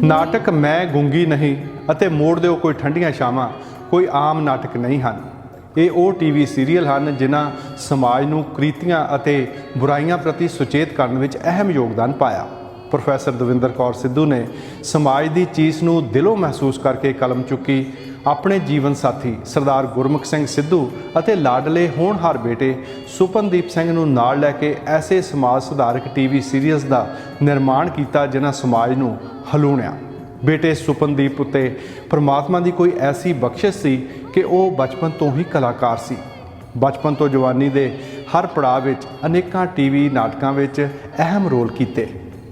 ਨਾਟਕ ਮੈਂ ਗੂੰਗੀ ਨਹੀਂ ਅਤੇ ਮੋੜ ਦਿਓ ਕੋਈ ਠੰਡੀਆਂ ਛਾਵਾਂ ਕੋਈ ਆਮ ਨਾਟਕ ਨਹੀਂ ਹਨ। ਇਹ ਉਹ ਟੀਵੀ ਸੀਰੀਅਲ ਹਨ ਜਿਨ੍ਹਾਂ ਸਮਾਜ ਨੂੰ ਕੁਰੀਤੀਆਂ ਅਤੇ ਬੁਰਾਈਆਂ ਪ੍ਰਤੀ ਸੁਚੇਤ ਕਰਨ ਵਿੱਚ ਅਹਿਮ ਯੋਗਦਾਨ ਪਾਇਆ। ਪ੍ਰੋਫੈਸਰ ਦਵਿੰਦਰ ਕੌਰ ਸਿੱਧੂ ਨੇ ਸਮਾਜ ਦੀ ਚੀਸ ਨੂੰ ਦਿਲੋਂ ਮਹਿਸੂਸ ਕਰਕੇ ਕਲਮ ਚੁੱਕੀ। ਆਪਣੇ ਜੀਵਨ ਸਾਥੀ ਸਰਦਾਰ ਗੁਰਮੁਖ ਸਿੰਘ ਸਿੱਧੂ ਅਤੇ ਲਾਡਲੇ ਹੋਣਹਾਰ ਬੇਟੇ ਸੁਪਨਦੀਪ ਸਿੰਘ ਨੂੰ ਨਾਲ ਲੈ ਕੇ ਐਸੇ ਸਮਾਜ ਸੁਧਾਰਕ ਟੀਵੀ ਸੀਰੀਅਲਸ ਦਾ ਨਿਰਮਾਣ ਕੀਤਾ ਜਿਨ੍ਹਾਂ ਸਮਾਜ ਨੂੰ ਹਲੂਣਿਆ। ਬੇਟੇ ਸੁਪਨਦੀਪ ਉੱਤੇ ਪਰਮਾਤਮਾ ਦੀ ਕੋਈ ਐਸੀ ਬਖਸ਼ਿਸ਼ ਸੀ ਕਿ ਉਹ ਬਚਪਨ ਤੋਂ ਹੀ ਕਲਾਕਾਰ ਸੀ। ਬਚਪਨ ਤੋਂ ਜਵਾਨੀ ਦੇ ਹਰ ਪੜਾਅ ਵਿੱਚ ਅਨੇਕਾਂ ਟੀਵੀ ਨਾਟਕਾਂ ਵਿੱਚ ਅਹਿਮ ਰੋਲ ਕੀਤੇ।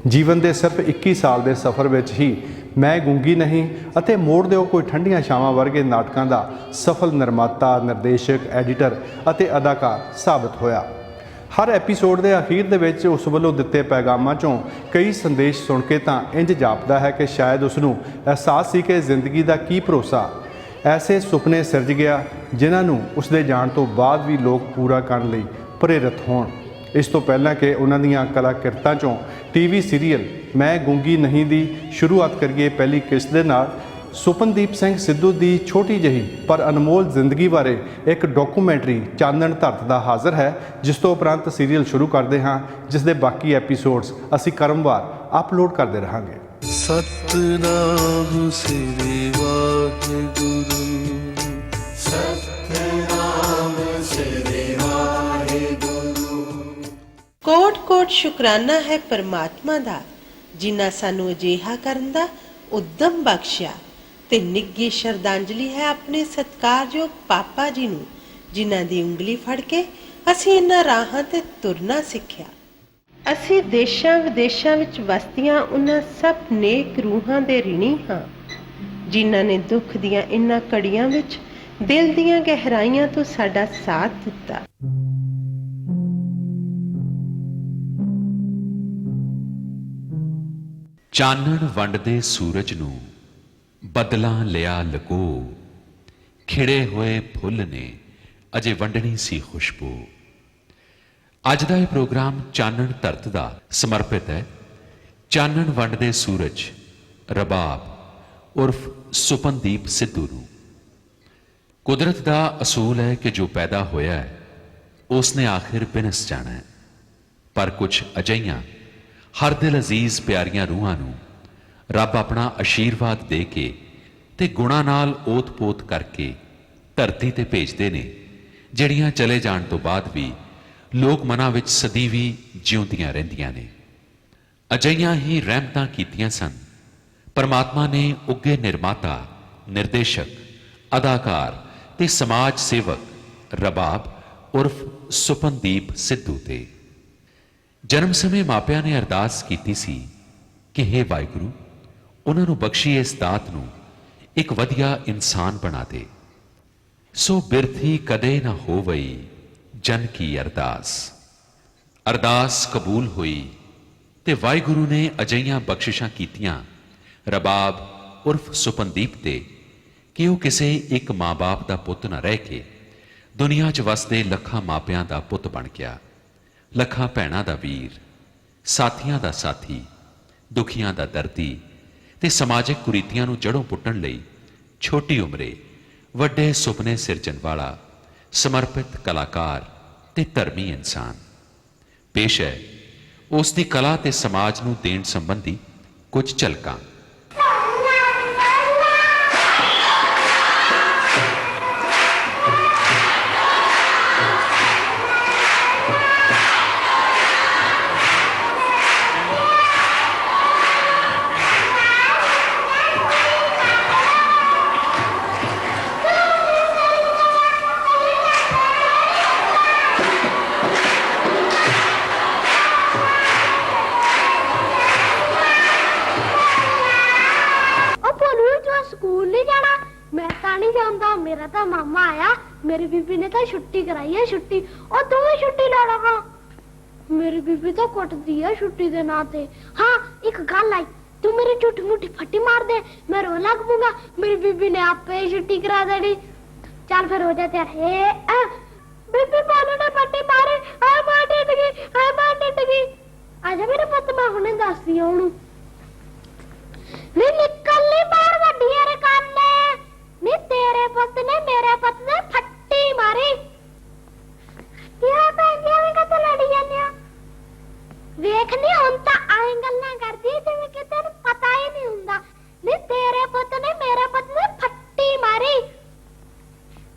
ਜੀਵਨ ਦੇ ਸਿਰਫ 21 ਸਾਲ ਦੇ ਸਫ਼ਰ ਵਿੱਚ ਹੀ ਮੈਂ ਗੂੰਗੀ ਨਹੀਂ ਅਤੇ ਮੋੜ ਦਿਓ ਕੋਈ ਠੰਡੀਆਂ ਛਾਵਾਂ ਵਰਗੇ ਨਾਟਕਾਂ ਦਾ ਸਫਲ ਨਿਰਮਾਤਾ, ਨਿਰਦੇਸ਼ਕ, ਐਡੀਟਰ ਅਤੇ ਅਦਾਕਾਰ ਸਾਬਤ ਹੋਇਆ। ਹਰ ਐਪੀਸੋਡ ਦੇ ਅਖੀਰ ਦੇ ਵਿੱਚ ਉਸ ਵੱਲੋਂ ਦਿੱਤੇ ਪੈਗਾਮਾਂ 'ਚੋਂ ਕਈ ਸੰਦੇਸ਼ ਸੁਣ ਕੇ ਤਾਂ ਇੰਜ ਜਾਪਦਾ ਹੈ ਕਿ ਸ਼ਾਇਦ ਉਸ ਨੂੰ ਅਹਿਸਾਸ ਸੀ ਕਿ ਜ਼ਿੰਦਗੀ ਦਾ ਕੀ ਭਰੋਸਾ। ਐਸੇ ਸੁਪਨੇ ਸਿਰਜ ਗਿਆ ਜਿਨ੍ਹਾਂ ਨੂੰ ਉਸ ਦੇ ਜਾਣ ਤੋਂ ਬਾਅਦ ਵੀ ਲੋਕ ਪੂਰਾ ਕਰਨ ਲਈ ਪ੍ਰੇਰਿਤ ਹੋਣ। ਇਸ ਤੋਂ ਪਹਿਲਾਂ ਕਿ ਉਹਨਾਂ ਦੀਆਂ ਕਲਾਕਿਰਤਾਂ 'ਚੋਂ ਟੀਵੀ ਸੀਰੀਅਲ ਮੈਂ ਗੂੰਗੀ ਨਹੀਂ ਦੀ ਸ਼ੁਰੂਆਤ ਕਰੀਏ ਪਹਿਲੀ ਕਿਸ਼ਤ ਦੇ ਨਾਲ। ਸੁਪਨਦੀਪ ਸਿੰਘ ਸਿੱਧੂ ਦੀ ਛੋਟੀ ਜਿਹੀ ਪਰ ਅਨਮੋਲ ਜ਼ਿੰਦਗੀ ਬਾਰੇ ਇੱਕ ਡਾਕੂਮੈਂਟਰੀ ਚਾਨਣ ਧਰਤ ਦਾ ਹਾਜ਼ਰ ਹੈ, ਜਿਸ ਤੋਂ ਉਪਰੰਤ ਸੀਰੀਅਲ ਸ਼ੁਰੂ ਕਰਦੇ ਹਾਂ, ਜਿਸ ਦੇ ਬਾਕੀ ਐਪੀਸੋਡਸ ਅਸੀਂ ਕਰਮਵਾਰ ਅਪਲੋਡ ਕਰਦੇ ਰਹਾਂਗੇ। ਸਤਨਾਮ ਸ੍ਰੀ ਵਾਹਿਗੁਰੂ, ਸਤਨਾਮ ਸ੍ਰੀ ਵਾਹਿਗੁਰੂ। ਕੋਟ ਕੋਟ ਸ਼ੁਕਰਾਨਾ ਹੈ ਪਰਮਾਤਮਾ ਦਾ, ਜਿਨ੍ਹਾਂ ਸਾਨੂੰ ਅਜਿਹਾ ਕਰਨ ਦਾ ਉਦਮ ਬਖਸ਼ਿਆ, ਤੇ ਨਿੱਘੀ ਸ਼ਰਧਾਂਜਲੀ ਹੈ ਆਪਣੇ ਸਤਿਕਾਰਯੋਗ ਪਾਪਾ ਜੀ ਨੂੰ, ਜਿਨ੍ਹਾਂ ਦੀ ਉਂਗਲੀ ਫੜ ਕੇ ਅਸੀਂ ਇਹਨਾਂ ਰਾਹਾਂ ਤੇ ਤੁਰਨਾ ਸਿੱਖਿਆ। ਅਸੀਂ ਦੇਸ਼ਾਂ ਵਿਦੇਸ਼ਾਂ ਵਿੱਚ ਵਸਦੀਆਂ ਉਹਨਾਂ ਸਭ ਨੇਕ ਰੂਹਾਂ ਦੇ ਰਿਣੀ ਹਾਂ, ਜਿਨ੍ਹਾਂ ਨੇ ਦੁੱਖ ਦੀਆਂ ਇਹਨਾਂ ਘੜੀਆਂ ਵਿੱਚ ਦਿਲ ਦੀਆਂ ਗਹਿਰਾਈਆਂ ਤੋਂ ਸਾਡਾ ਸਾਥ ਦਿੱਤਾ। ਚਾਨਣ ਵੰਡਦੇ ਸੂਰਜ ਨੂੰ ਬਦਲਾਂ ਲਿਆ ਲਕੋ, ਖਿੜੇ ਹੋਏ ਫੁੱਲ ਨੇ ਅਜੇ ਵੰਡਣੀ ਸੀ ਖੁਸ਼ਬੂ। ਅੱਜ ਦਾ ਇਹ ਪ੍ਰੋਗਰਾਮ ਚਾਨਣ ਧਰਤ ਦਾ ਸਮਰਪਿਤ ਹੈ। ਚਾਨਣ ਵੰਡਦੇ ਸੂਰਜ ਰਬਾਬ ਉਰਫ ਸੁਪਨਦੀਪ ਸਿੱਧੂ ਨੂੰ। ਕੁਦਰਤ ਦਾ ਅਸੂਲ ਹੈ ਕਿ ਜੋ ਪੈਦਾ ਹੋਇਆ ਹੈ ਉਸ ਨੇ ਆਖਿਰ ਬਿਨਸ ਜਾਣਾ ਹੈ, ਪਰ ਕੁਝ ਅਜਿਹੀਆਂ ਹਰ ਦਿਲ ਅਜ਼ੀਜ਼ ਪਿਆਰੀਆਂ ਰੂਹਾਂ ਨੂੰ ਰੱਬ ਆਪਣਾ ਆਸ਼ੀਰਵਾਦ ਦੇ ਕੇ ਤੇ ਗੁਣਾਂ ਨਾਲ ਓਤ-ਪੋਤ ਕਰਕੇ ਧਰਤੀ ਤੇ ਭੇਜਦੇ ਨੇ, ਜਿਹੜੀਆਂ ਚਲੇ ਜਾਣ ਤੋਂ ਬਾਅਦ ਵੀ ਲੋਕ ਮਨਾਂ ਵਿੱਚ ਸਦੀਵੀ ਜਿਉਂਦੀਆਂ ਰਹਿੰਦੀਆਂ ਨੇ। ਅਜਿਹੀਆਂ ਹੀ ਰਹਿਮਤਾਂ ਕੀਤੀਆਂ ਸਨ ਪਰਮਾਤਮਾ ਨੇ ਉੱਘੇ ਨਿਰਮਾਤਾ, ਨਿਰਦੇਸ਼ਕ, ਅਦਾਕਾਰ ਤੇ ਸਮਾਜ ਸੇਵਕ ਰਬਾਬ ਉਰਫ ਸੁਪਨਦੀਪ ਸਿੱਧੂ ਤੇ। ਜਨਮ ਸਮੇਂ ਮਾਪਿਆਂ ਨੇ ਅਰਦਾਸ ਕੀਤੀ ਸੀ ਕਿ ਹੇ ਵਾਹਿਗੁਰੂ, ਉਹਨਾਂ ਨੂੰ ਬਖਸ਼ੀ ਇਸ ਦਾਤ ਨੂੰ ਇੱਕ ਵਧੀਆ ਇਨਸਾਨ ਬਣਾ ਦੇ। ਸੋ ਬਿਰਥੀ ਕਦੇ ਨਾ ਹੋਵਈ ਜਨ ਕੀ ਅਰਦਾਸ। ਅਰਦਾਸ ਕਬੂਲ ਹੋਈ ਤੇ ਵਾਹਿਗੁਰੂ ਨੇ ਅਜਿਹੀਆਂ ਬਖਸ਼ਿਸ਼ਾਂ ਕੀਤੀਆਂ ਰਬਾਬ ਉਰਫ ਸੁਪਨਦੀਪ ਤੇ ਕਿ ਉਹ ਕਿਸੇ ਇੱਕ ਮਾਂ-ਬਾਪ ਦਾ ਪੁੱਤ ਨਾ ਰਹਿ ਕੇ ਦੁਨੀਆ 'ਚ ਵਸਦੇ ਲੱਖਾਂ ਮਾਪਿਆਂ ਦਾ ਪੁੱਤ ਬਣ ਗਿਆ, ਲੱਖਾਂ ਭੈਣਾਂ ਦਾ ਵੀਰ, ਸਾਥੀਆਂ ਦਾ ਸਾਥੀ, ਦੁਖੀਆਂ ਦਾ ਦਰਦੀ ਤੇ ਸਮਾਜਿਕ ਕੁਰੀਤੀਆਂ ਨੂੰ ਜੜੋਂ ਪੁੱਟਣ ਲਈ ਛੋਟੀ ਉਮਰੇ ਵੱਡੇ ਸੁਪਨੇ ਸਿਰਜਣ ਵਾਲਾ ਸਮਰਪਿਤ ਕਲਾਕਾਰ ਤੇ ਧਰਮੀ ਇਨਸਾਨ। ਪੇਸ਼ ਹੈ ਉਸ ਦੀ ਕਲਾ ਤੇ ਸਮਾਜ ਨੂੰ ਦੇਣ ਸੰਬੰਧੀ ਕੁਝ ਝਲਕਾਂ। मेरा तो मामा आया, मेरी बीबी ने तो छुट्टी कराई है। छुट्टी और तू भी छुट्टी ला रहा। मेरी बीबी तो कुट दी है छुट्टी के नाते। हाँ एक गल आई, तू मेरी झूठी मूठी फट्टी मार दे, मैं रो लग पूंगा। मेरी बीबी ने आप पे छुट्टी करा देनी। चल फिर हो जा तैयार। बीबी बोलो ने फट्टी मारे, मां टूट गई, मां टूट गई। आजा मेरे पुत, मैं हुणे दसदी ओनू। ਨੀ ਨਿਕਲ ਨੀ ਬਾਹਰ ਵੱਡੀਆਂ ਰੇ ਕਾਨੇ ਨੀ ਤੇਰੇ ਪੁੱਤ ਨੇ ਮੇਰੇ ਪੁੱਤ ਨੇ ਫੱਟੀ ਮਾਰੀ ਕਿਹਾ ਭੈਣ ਜੀ ਐਵੇਂ ਕਦੋਂ ਲੜੀ ਜਾਂਦੇ ਹੋ ਵੇਖ ਨੀ ਹੁਣ ਤਾਂ ਆਏ ਗੱਲਾਂ ਕਰਦੀ ਜਿਵੇਂ ਕਿ ਤੈਨੂੰ ਪਤਾ ਹੀ ਨਹੀਂ ਹੁੰਦਾ ਨੀ ਤੇਰੇ ਪੁੱਤ ਨੇ ਮੇਰੇ ਪੁੱਤ ਨੇ ਫੱਟੀ ਮਾਰੀ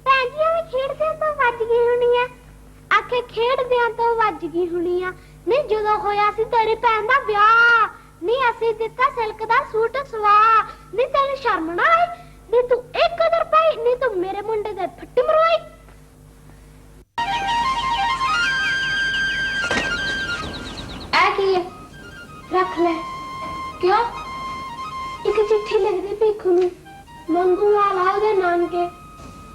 ਭੈਣ ਜੀ ਐਵੇਂ ਖੇਡਦੇ ਤਾਂ ਵੱਜ ਗਈ ਹੋਣੀ ਆ ਆਖੇ ਖੇਡਦਿਆਂ ਤੋਂ ਵੱਜ ਗਈ ਹੋਣੀ ਆ ਨੀ ਜਦੋਂ ਹੋਇਆ ਸੀ ਤੇਰੀ ਭੈਣ ਦਾ ਵਿਆਹ ਨੀ ਅਸੀਂ ਦਿੱਤਾ ਸਿਲਕ ਦਾ ਸੂਟ ਸਵਾ ਨੀ ਤੈਨੂੰ ਸ਼ਰਮ ਨਾ ਆਈ ਨੀ ਤੂੰ 1 ਰੁਪਏ ਨੀ ਤੂੰ ਮੇਰੇ ਮੁੰਡੇ ਦੇ ਫੱਟੀ ਮਰਵਾਈ ਆ ਕੀ ਹੈ ਰੱਖ ਲੈ ਕਿਉਂ ਇੱਕ ਚਿੱਠੀ ਲਿਖਦੀ ਭੀਖੂ ਨੂੰ ਮੰਗੂ ਵਾਲਾ ਉਹਦੇ ਨਾਨਕੇ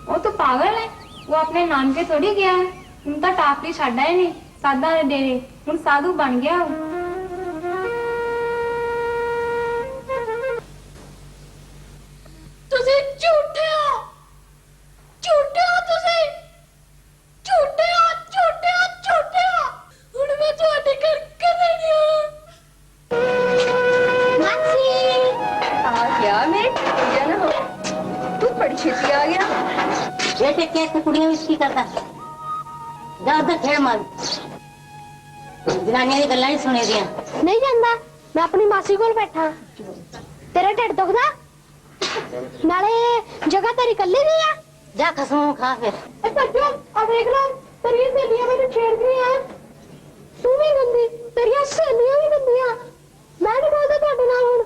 वो तो पागल है वो अपने नानके थोड़ी गया है उनका टापली छाड़ा ही नहीं सादा डेरे हुन साधु बन गया ਤੁਸੀਂ ਝੂਠੇ ਹੋ ਤੁਸੀਂ ਝੂਠੇ ਹੋ ਹੁਣ ਮੈਂ ਤੁਹਾਡੇ ਘਰ ਕਦੇ ਨਹੀਂ ਆਉਣਾ ਮਾਸੀ आ गया मेरे भैया ना तू बड़ी छेती आ गया बेटे कैसे कुड़ियां विस्की करता जा उधर खेल मार जनानियां दी गल्लां नहीं सुने दियां ਨਹੀਂ ਜਾਂਦਾ ਮੈਂ ਆਪਣੀ ਮਾਸੀ ਕੋਲ ਬੈਠਾ ਤੇਰਾ ਢਿੱਡ ਦੁਖਦਾ ਨਾਲੇ ਜਗ੍ਹਾ ਤੇਰੀ ਕੱਲੀ ਦੀ ਆ जा खसमों खा फिर ਬੱਚੋ ਆ ਦੇਖ ਲੈ ਤੇਰੀਆਂ ਸਹੇਲੀਆਂ ਮੈਨੂੰ ਛੇੜਦੀਆਂ ਤੂੰ ਵੀ ਗੰਦੀ ਤੇਰੀਆਂ ਸਹੇਲੀਆਂ ਵੀ ਗੰਦੀਆਂ ਮੈਂ ਨਹੀਂ ਬੋਲਦਾ ਤੁਹਾਡੇ ਨਾਲ ਹੁਣ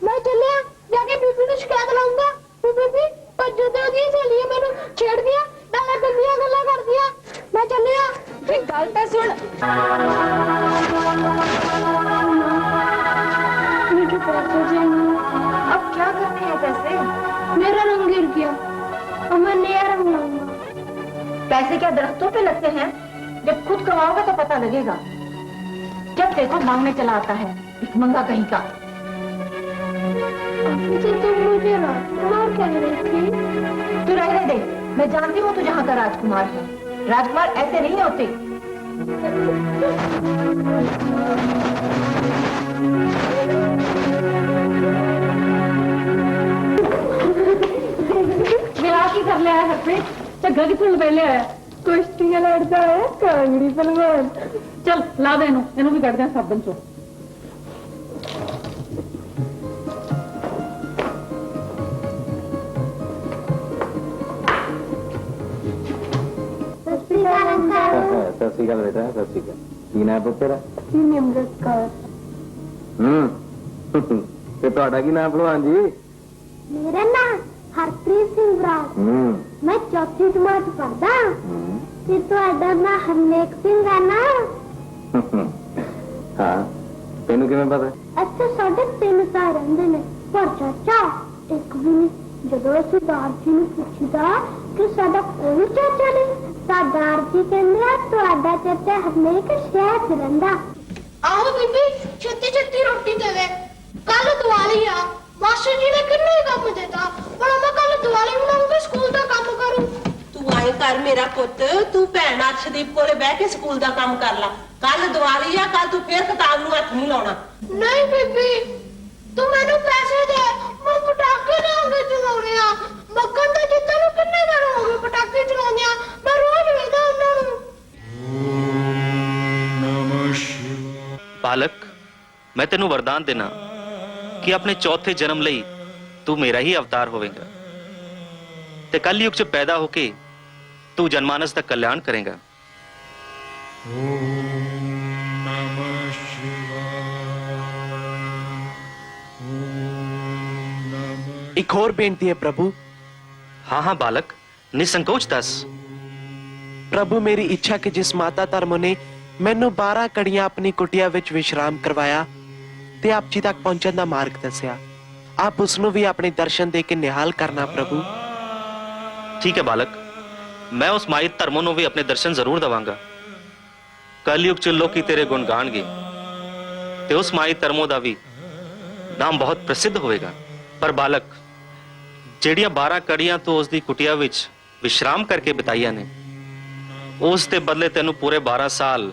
ਮੈਂ ਚੱਲਿਆ ਜਾ ਕੇ ਬੀਬੀ ਨੂੰ ਸ਼ਿਕਾਇਤ ਲਾਉਂਗਾ ਬੀਬੀ ਭੱਜੋ ਤੇ ਉਹਦੀਆਂ ਸਹੇਲੀਆਂ ਮੈਨੂੰ ਛੇੜਦੀਆਂ ਨਾਲੇ ਗੰਦੀਆਂ ਗੱਲਾਂ ਕਰਦੀਆਂ ਮੈਂ ਚੱਲਿਆ फिर गल तो सुन मुझे पैसे चाहिए अब क्या करने हैं पैसे मेरा रंग गिर गया और मैं नया रंग लाऊंगा पैसे क्या दरख्तों पे लगते हैं जब खुद कमाओगे तो पता लगेगा जब देखो मांगने चला आता है भिखमंगा कहीं का मुझे तुम मुझे राजकुमार कह रही थी तू रहने दे मैं जानती हूँ तू जहाँ का राजकुमार है राजकुमार ऐसे नहीं होते ਵਿਆਹ ਕੀ ਕਰ ਲਿਆ ਹਰਪ੍ਰੀਤ ਝੱਗਾ ਕਿੱਥੋਂ ਲਵੇ ਲਿਆ ਕੁਸ਼ਤੀਆਂ ਲੜਦਾ ਹੈ ਕਾਂਗੜੀ ਪਹਿਲਵਾਨ चल ला दे इनू भी कट दे साबन चो ਸਤਿ ਸ਼੍ਰੀ ਅਕਾਲ ਬੇਟਾ ਸਤਿ ਸ਼੍ਰੀ ਅਕਾਲ ਕੀ ਨਾਮ ਪੁੱਤ ਤੇਰਾ ਨਿਮਰਤ ਕੌਰ ਤੇ ਤੁਹਾਡਾ ਕੀ ਨਾਮ ਭਲਵਾਨ ਜੀ ਮੇਰਾ ਨਾਮ ਹਰਪ੍ਰੀਤ ਸਿੰਘ ਬਰਾੜ ਮੈਂ ਚੌਥੀ ਜਮਾਤ ਪੜ੍ਹਦਾ ਤੇ ਤੁਹਾਡਾ ਨਾਮ ਹਰਨੇਕ ਸਿੰਘ ਹੈ ਨਾ ਹਾਂ ਤੈਨੂੰ ਕਿਵੇਂ ਪਤਾ ਅੱਛਾ ਸਾਡੇ 3 ਸਾਲ ਰਹਿੰਦੇ ਨੇ ਪਰ ਚਾਚਾ ਇੱਕ ਵੀ ਨਹੀਂ ਜਦੋਂ ਅਸੀਂ ਦਾਰਜੀ ਨੂੰ ਪੁੱਛਦਾ ਕਿ ਸਾਡਾ ਕੋਈ ਚਾਚਾ ਨਹੀਂ ਤਾਂ ਦਾਰਜੀ ਕਹਿੰਦਾ ਤੁਹਾਡਾ ਚਾਚਾ ਹਰਨੇਕ ਸ਼ਹਿਰ 'ਚ ਰਹਿੰਦਾ ਆਓ ਬੀਬੀ ਛੇਤੀ ਛੇਤੀ ਰੋਟੀ ਦੇ ਦੇ ਕੱਲ ਦੀਵਾਲੀ ਆ ਮਾਸਟਰ ਜੀ ਨੇ ਕਿੰਨੇ ਕੰਮ ਦਿੱਤਾ ਹੁਣ ਮੈਂ ਕੱਲ ਦੀਵਾਲੀ ਮਨਾਉਂਗੀ ਸਕੂਲ ਦਾ ਕੰਮ ਕਰੂ ਤੂੰ ਆਏ ਕਰ ਮੇਰਾ ਪੁੱਤ ਤੂੰ ਭੈਣ ਅਰਸ਼ਦੀਪ ਕੋਲੇ ਬਹਿ ਕੇ ਸਕੂਲ ਦਾ ਕੰਮ ਕਰ ਲੈ ਕੱਲ ਦੀਵਾਲੀ ਆ ਕੱਲ ਤੂੰ ਫੇਰ ਕਿਤਾਬ ਨੂੰ ਹੱਥ ਨਹੀਂ ਲਾਉਣਾ ਨਹੀਂ ਬੀਬੀ ਤੂੰ ਮੈਨੂੰ ਪੈਸੇ ਦੇ ਮੈਂ ਪਟਾਕੇ ਲਿਆਉਂਗੀ ਚਲਾਉਣੇ ਆ ਮੱਕਣ ਦਾ ਜਿੱਤਾਂ ਨੂੰ ਕਿੰਨੇ ਦਿਨ ਹੋ ਗਏ ਪਟਾਕੇ ਚਲਾਉਂਦੇ ਆ ਮੈਂ ਰੋਜ਼ ਵੇਖਦਾ ਉਹਨਾਂ ਨੂੰ बालक मैं तेनू वरदान देना कि अपने चौथे जन्म लई तू मेरा ही अवतार होवेगा ते कल युग च पैदा होके तू जनमानस का कल्याण करेगा। एक और बेनती है प्रभु। हाँ हाँ बालक निसंकोच दस। प्रभु मेरी इच्छा कि जिस माता धर्म ने मैनू 12 कड़ियां अपनी कुटिया विच विश्राम करवाया ते आप जी तक पहुंचने का मार्ग दसिया, आप उसनू भी अपने दर्शन दे के निहाल करना प्रभु। ठीक है बालक, मैं उस माई धर्मों नू भी अपने दर्शन जरूर दवांगा। कलयुग च लोकी तेरे गुण गाणगे ते उस माई धर्मों का भी नाम बहुत प्रसिद्ध होएगा। पर बालक ਜਿਹੜੀਆਂ 12 ਕੜੀਆਂ ਤੋਂ ਉਸ ਦੀ ਕੁਟਿਆ ਵਿੱਚ ਵਿਸ਼ਰਾਮ ਕਰਕੇ ਬਿਤਾਈਆਂ ਨੇ, ਉਸ ਦੇ ਬਦਲੇ ਤੈਨੂੰ ਪੂਰੇ 12 ਸਾਲ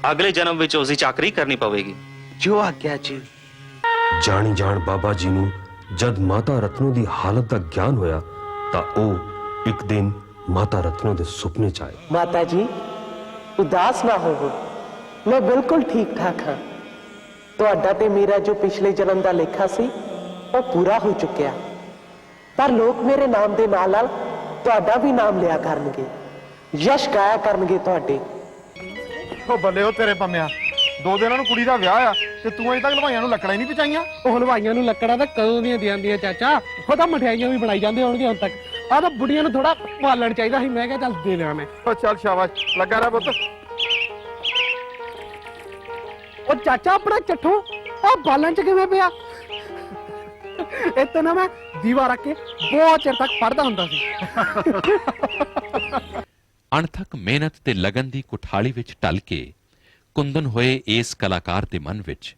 ਅਗਲੇ ਜਨਮ ਵਿੱਚ ਉਸ ਦੀ ਚਾਕਰੀ ਕਰਨੀ ਪਵੇਗੀ। जो आज्ञा जी। ਜਾਣੀ ਜਾਣ ਬਾਬਾ ਜੀ ਨੂੰ ਜਦ ਮਾਤਾ ਰਤਨੋ ਦੀ ਹਾਲਤ ਦਾ ਗਿਆਨ ਹੋਇਆ ਤਾਂ ਉਹ ਇੱਕ ਦਿਨ ਮਾਤਾ ਰਤਨੋ ਦੇ ਸੁਪਨੇ ਚ ਆਏ। ਮਾਤਾ ਜੀ ਉਦਾਸ ਨਾ ਹੋਵੋ, ਮੈਂ ਬਿਲਕੁਲ ਠੀਕ ਠਾਕ ਹਾਂ। ਤੁਹਾਡਾ ਤੇ ਮੇਰਾ ਜੋ ਪਿਛਲੇ ਜਨਮ ਦਾ ਲੇਖਾ ਸੀ ਉਹ ਪੂਰਾ ਹੋ ਚੁੱਕਿਆ, ਪਰ ਲੋਕ ਮੇਰੇ ਨਾਮ ਦੇ ਨਾਲ ਨਾਲ ਤੁਹਾਡਾ ਵੀ ਨਾਮ ਲਿਆ ਕਰਨਗੇ, ਯਸ਼ ਗਾਇਆ ਕਰਨਗੇ ਤੁਹਾਡੇ। ਉਹ ਬੱਲੇ ਉਹ ਤੇਰੇ ਪੰਮਿਆ, 2 ਦਿਨਾਂ ਨੂੰ ਕੁੜੀ ਦਾ ਵਿਆਹ ਆ ਤੇ ਤੂੰ ਅਜੇ ਤੱਕ ਹਲਵਾਈਆਂ ਨੂੰ ਲੱਕੜਾਂ ਹੀ ਨਹੀਂ ਪਚਾਈਆਂ। ਉਹ ਹਲਵਾਈਆਂ ਨੂੰ ਲੱਕੜਾਂ ਤਾਂ ਕਦੋਂ ਦੀਆਂ ਦਿਆਂਦੀਆਂ ਚਾਚਾ, ਉਹ ਤਾਂ ਮਠਿਆਈਆਂ ਵੀ ਬਣਾਈ ਜਾਂਦੇ ਹੋਣਗੇ ਹੁਣ ਤੱਕ। ਆਹ ਤਾਂ ਬੁੜੀਆਂ ਨੂੰ ਥੋੜਾ ਪਾਲਣ ਚਾਹੀਦਾ ਸੀ, ਮੈਂ ਕਿਹਾ ਚੱਲ ਦੇ ਲਿਆ ਮੈਂ। ਉਹ ਚੱਲ ਸ਼ਾਬਾਸ਼, ਲੱਗਾ ਰਹਿ ਪੁੱਤ। ਉਹ ਚਾਚਾ ਆਪਣਾ ਚੱਠੂ ਆ ਬਾਲਣ ਚ ਕਿਵੇਂ ਪਿਆ? ਇੱਥੇ ਨਾ ਮੈਂ ਦੀਵਾ ਰੱਖ ਕੇ ਬਹੁਤ ਚਿਰ ਤੱਕ ਪੜ੍ਹਦਾ ਹੁੰਦਾ ਸੀ। ਅਣਥੱਕ ਮਿਹਨਤ ਤੇ ਲਗਨ ਦੀ ਕੁਠਾਲੀ ਵਿੱਚ ਢਲ ਕੇ ਕੁੰਦਨ ਹੋਏ ਇਸ ਕਲਾਕਾਰ ਦੇ ਮਨ ਵਿੱਚ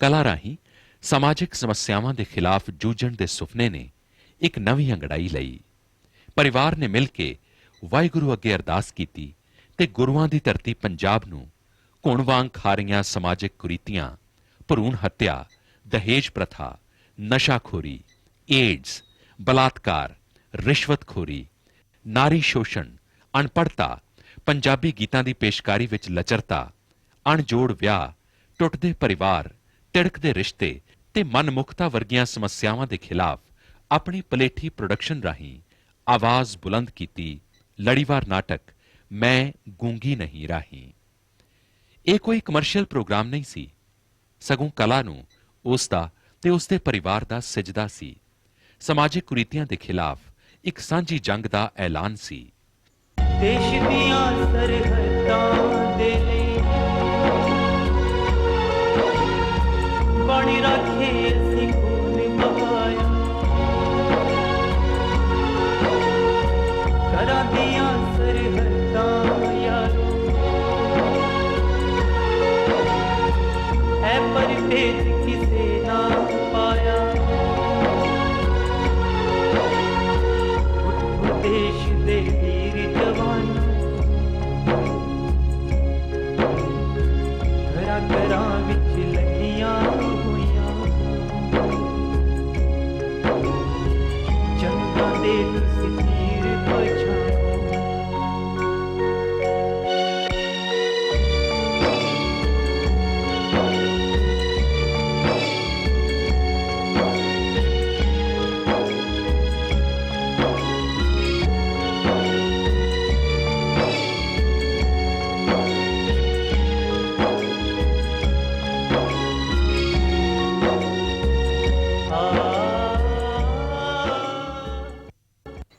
ਕਲਾ ਰਾਹੀਂ ਸਮਾਜਿਕ ਸਮੱਸਿਆਵਾਂ ਦੇ ਖਿਲਾਫ ਜੂਝਣ ਦੇ ਸੁਪਨੇ ਨੇ ਇੱਕ ਨਵੀਂ ਅੰਗੜਾਈ ਲਈ। ਪਰਿਵਾਰ ਨੇ ਮਿਲ ਕੇ ਵਾਹਿਗੁਰੂ ਅੱਗੇ ਅਰਦਾਸ ਕੀਤੀ ਤੇ ਗੁਰੂਆਂ ਦੀ ਧਰਤੀ ਪੰਜਾਬ ਨੂੰ ਘੁਣ ਵਾਂਗ ਖਾ ਰਹੀਆਂ ਸਮਾਜਿਕ ਕੁਰੀਤੀਆਂ, ਭਰੂਣ ਹੱਤਿਆ, ਦਹੇਜ ਪ੍ਰਥਾ, ਨਸ਼ਾਖੋਰੀ, ਏਡਸ, ਬਲਾਤਕਾਰ, ਰਿਸ਼ਵਤਖੋਰੀ, ਨਾਰੀ ਸ਼ੋਸ਼ਣ, ਅਣਪੜ੍ਹਤਾ, ਪੰਜਾਬੀ ਗੀਤਾਂ ਦੀ ਪੇਸ਼ਕਾਰੀ ਵਿੱਚ ਲਚਰਤਾ, ਅਣਜੋੜ ਵਿਆਹ, ਟੁੱਟਦੇ ਪਰਿਵਾਰ, ਤਿੜਕਦੇ ਰਿਸ਼ਤੇ ਤੇ ਮਨਮੁਖਤਾ ਵਰਗੀਆਂ ਸਮੱਸਿਆਵਾਂ ਦੇ ਖਿਲਾਫ ਆਪਣੀ ਪਲੇਠੀ ਪ੍ਰੋਡਕਸ਼ਨ ਰਾਹੀਂ ਆਵਾਜ਼ ਬੁਲੰਦ ਕੀਤੀ ਲੜੀਵਾਰ ਨਾਟਕ ਮੈਂ ਗੂੰਗੀ ਨਹੀਂ ਰਾਹੀਂ। ਇਹ ਕੋਈ ਕਮਰਸ਼ੀਅਲ ਪ੍ਰੋਗਰਾਮ ਨਹੀਂ ਸੀ, ਸਗੋਂ ਕਲਾ ਨੂੰ ਉਸ ਦਾ ਤੇ ਉਸ ਦੇ ਪਰਿਵਾਰ ਦਾ ਸਜਦਾ ਸੀ। ਸਮਾਜਿਕ ਕੁਰੀਤੀਆਂ ਦੇ ਖਿਲਾਫ ਇੱਕ ਸਾਂਝੀ ਜੰਗ ਦਾ ਐਲਾਨ ਸੀ। ਦੇਸ਼ ਦੀਆਂ ਸਰਹੱਦਾਂ ਦੇ ਲਈ ਪਾਣੀ ਰੱਖੇ ਅਸੀਂ ਖੂਨ ਬਹਾਇਆ, ਘਰਾਂ ਦੀਆਂ ਸਰਹੱਦਾਂ ਯਾਰੋ ਐ ਪਰਦੇਸ ਕਿਸੇ ਨਾ ਪਾਇਆ। ਉੱਠੋ ਦੇਸ਼ ਦੇ ਵੀਰ ਜਵਾਨ, ਘਰਾਂ ਘਰਾਂ ਵਿੱਚ ਲੱਗੀਆਂ ਹੋਈਆਂ ਜੰਗਾਂ ਦੇ ਤਸਵੀਰ ਪਛਾਣੋ।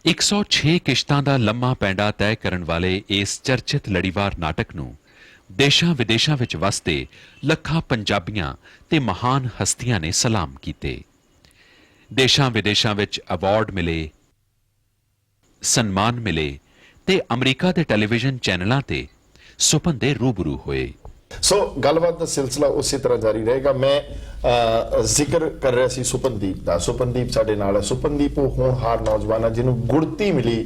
ਇੱਕ 106 ਕਿਸ਼ਤਾਂ ਦਾ ਲੰਮਾ ਪੈਂਡਾ ਤੈਅ ਕਰਨ ਵਾਲੇ ਇਸ ਚਰਚਿਤ ਲੜੀਵਾਰ ਨਾਟਕ ਨੂੰ ਦੇਸ਼ਾਂ ਵਿਦੇਸ਼ਾਂ ਵਿੱਚ ਵਸਦੇ ਲੱਖਾਂ ਪੰਜਾਬੀਆਂ ਤੇ ਮਹਾਨ ਹਸਤੀਆਂ ਨੇ ਸਲਾਮ ਕੀਤੇ। ਦੇਸ਼ਾਂ ਵਿਦੇਸ਼ਾਂ ਵਿੱਚ ਅਵਾਰਡ ਮਿਲੇ, ਸਨਮਾਨ ਮਿਲੇ ਤੇ ਅਮਰੀਕਾ ਦੇ ਟੈਲੀਵਿਜ਼ਨ ਚੈਨਲਾਂ ਤੇ ਸੁਪਨ ਦੇ ਰੂਬਰੂ ਹੋਏ। ਸੋ ਗੱਲਬਾਤ ਦਾ ਸਿਲਸਿਲਾ ਉਸੇ ਤਰ੍ਹਾਂ ਜਾਰੀ ਰਹੇਗਾ। ਮੈਂ ਜ਼ਿਕਰ ਕਰ ਰਿਹਾ ਸੀ ਸੁਪਨਦੀਪ ਦਾ। ਸੁਪਨਦੀਪ ਸਾਡੇ ਨਾਲ ਹੈ। ਸੁਪਨਦੀਪ ਉਹ ਹੋਣਹਾਰ ਨੌਜਵਾਨ ਹੈ ਜਿਹਨੂੰ ਗੁੜਤੀ ਮਿਲੀ